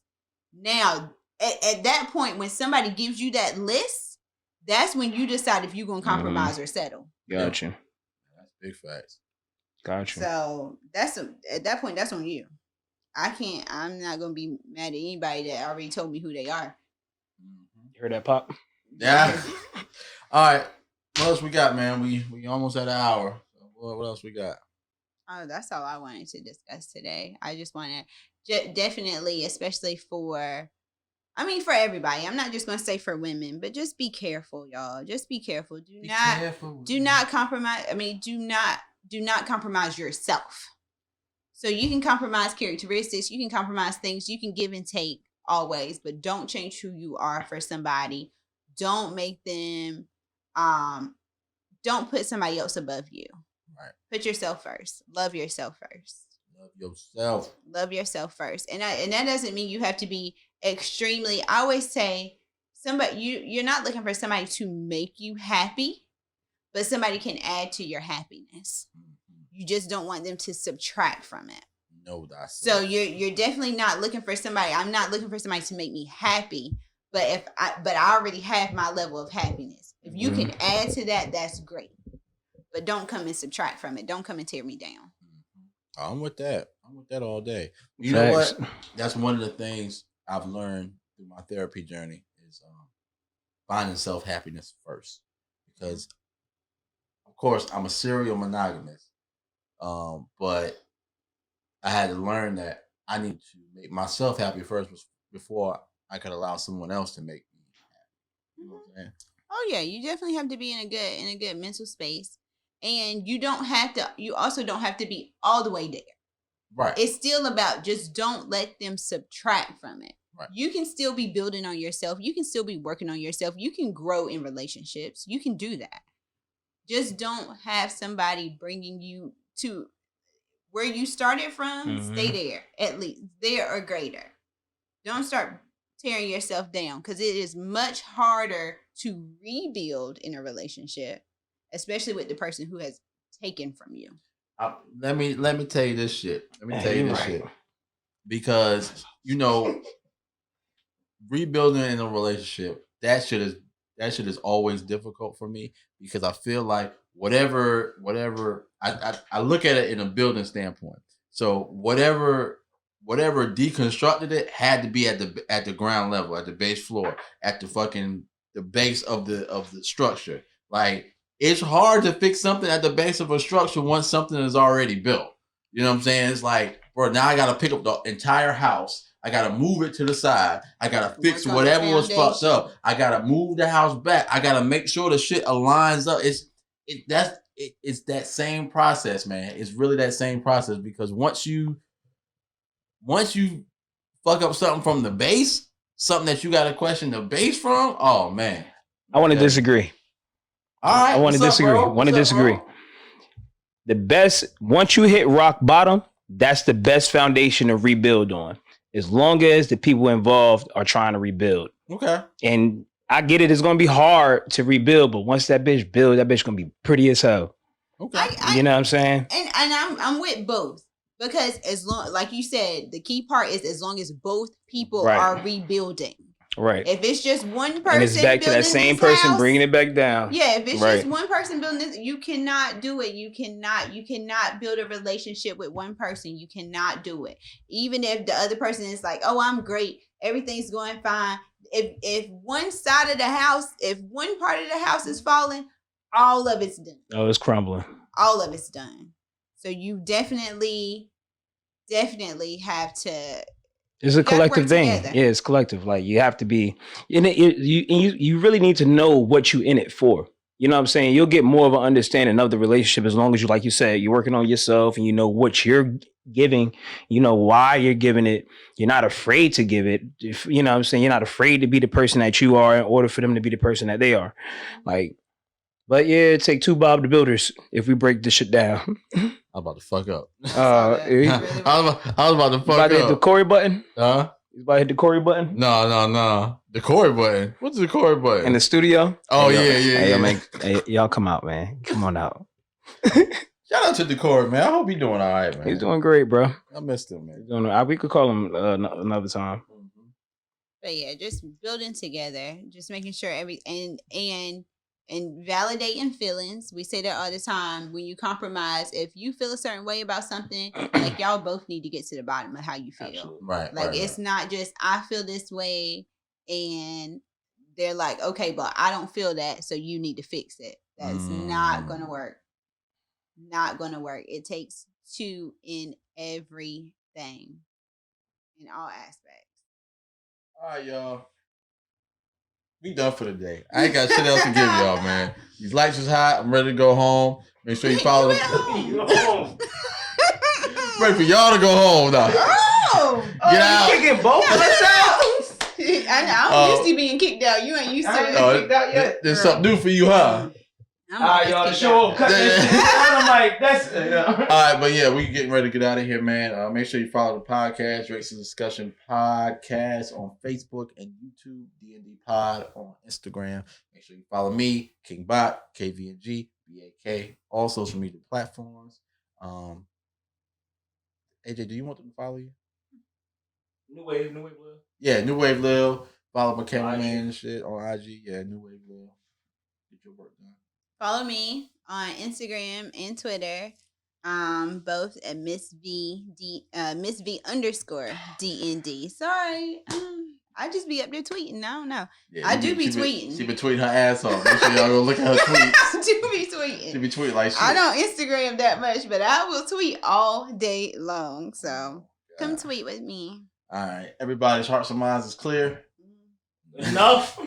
Now, at that point, when somebody gives you that list, that's when you decide if you're going to compromise or settle. Gotcha. That's big facts. Gotcha. So at that point, that's on you. I'm not going to be mad at anybody that already told me who they are. You heard that, Pop? Yeah. All right. What else we got, man? We almost at an hour. What else we got? Oh, that's all I wanted to discuss today. I just want to definitely, especially for everybody. I'm not just going to say for women, but just be careful, y'all. Just be careful. Do not compromise. Do not compromise yourself. So you can compromise characteristics. You can compromise things. You can give and take always, but don't change who you are for somebody. Don't make them, don't put somebody else above you. Right. Put yourself first. Love yourself first. Love yourself first. And that doesn't mean you have to be extremely, I always say you're not looking for somebody to make you happy, but somebody can add to your happiness. You just don't want them to subtract from it. No, that's so you're definitely not looking for somebody. I'm not looking for somebody to make me happy, but I already have my level of happiness. If you can add to that, that's great. But don't come and subtract from it. Don't come and tear me down. I'm with that. I'm with that all day. You know what? That's one of the things I've learned through my therapy journey is finding self-happiness first. Because, of course, I'm a serial monogamist. But I had to learn that I need to make myself happy first before I could allow someone else to make me happy. You know what I'm saying? Oh yeah, you definitely have to be in a good mental space. And you also don't have to be all the way there. Right. It's still about just don't let them subtract from it. Right. You can still be building on yourself. You can still be working on yourself. You can grow in relationships. You can do that. Just don't have somebody bringing you to where you started from. Stay there, at least there or greater. Don't start tearing yourself down, because it is much harder to rebuild in a relationship, especially with the person who has taken from you. Let me tell you this shit. Shit. Because, rebuilding in a relationship, that shit is always difficult for me, because I feel like whatever I look at it in a building standpoint. So whatever deconstructed it had to be at the ground level, at the base floor, at the base of the structure. Like, it's hard to fix something at the base of a structure once something is already built. You know what I'm saying? It's like, bro, now I got to pick up the entire house. I got to move it to the side. I got to fix whatever was fucked up. I got to move the house back. I got to make sure the shit aligns up. It's that same process, man. It's really that same process, because once you fuck up something from the base, something that you got to question the base from, oh, man. I want to disagree. All right. I want to disagree. The best, once you hit rock bottom, that's the best foundation to rebuild on, as long as the people involved are trying to rebuild. Okay. And I get it. It's going to be hard to rebuild, but once that bitch builds, that bitch going to be pretty as hell. Okay. You know what I'm saying? And I'm with both. Because as long, like you said, the key part is as long as both people Right. are rebuilding. Right. If it's just one person, And it's back to that same person house, bringing it back down. Yeah, if it's Right. just one person building this, you cannot do it. You cannot build a relationship with one person. You cannot do it. Even if the other person is like, "Oh, I'm great. Everything's going fine." If one side of the house, if one part of the house is falling, all of it's done. Oh, it's crumbling. All of it's done. So you definitely have to. It's a collective thing. Together. Yeah, it's collective. Like you have to be in it. You really need to know what you in it for. You know what I'm saying? You'll get more of an understanding of the relationship as long as you, like you said, you're working on yourself and you know what you're giving. You know why you're giving it. You're not afraid to give it. You know what I'm saying? You're not afraid to be the person that you are in order for them to be the person that they are. Like, but yeah, it take two Bob the Builders if we break this shit down. I'm about to fuck up. I was about to fuck about to hit the up. Corey button. Huh? You about to hit the Corey button? No. The Corey button. What's the Corey button? In the studio? Oh, hey, yeah. Yo, man, hey, y'all come out, man. Come on out. Shout out to the Corey, man. I hope he's doing all right, man. He's doing great, bro. I missed him, man. He's doing, we could call him another time. But yeah, just building together, just making sure and validating feelings. We say that all the time. When you compromise, if you feel a certain way about something, like y'all both need to get to the bottom of how you feel. Absolutely. Right. Like it's not just I feel this way and they're like, okay, but I don't feel that, so you need to fix it. That's not gonna work. Not gonna work. It takes two in everything, in all aspects. All right, y'all. We done for the day. I ain't got shit else to give y'all, man. These lights is hot. I'm ready to go home. Make sure you follow Ready for y'all to go home now. Get out. You kicking both of us out? I'm used to being kicked out. You ain't used to being kicked out yet. There's something new for you, huh? All right, y'all. The show cut this shit. I'm like, that's all right, but yeah, we getting ready to get out of here, man. Make sure you follow the podcast, Racing Discussion Podcast on Facebook and YouTube, DND Pod on Instagram. Make sure you follow me, KvngBak, KvngBak, all social media platforms. AJ, do you want them to follow you? New Wave Lil. Yeah, New Wave Lil. Follow my cameraman and shit on IG. Yeah, New Wave Lil. Get your work done. Follow me on Instagram and Twitter, both at Miss Vee _ DND. Sorry, I just be up there tweeting. I don't know. Yeah, I do be tweeting. She be tweeting her ass off. Make sure y'all go look at her tweets. I do be tweeting. She be tweeting like shit. I don't Instagram that much, but I will tweet all day long. So come tweet with me. All right, everybody's hearts and minds is clear. Enough.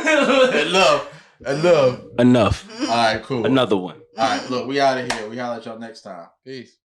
Enough. All right, cool. Another one. All right, look, we out of here. We holler at y'all next time. Peace.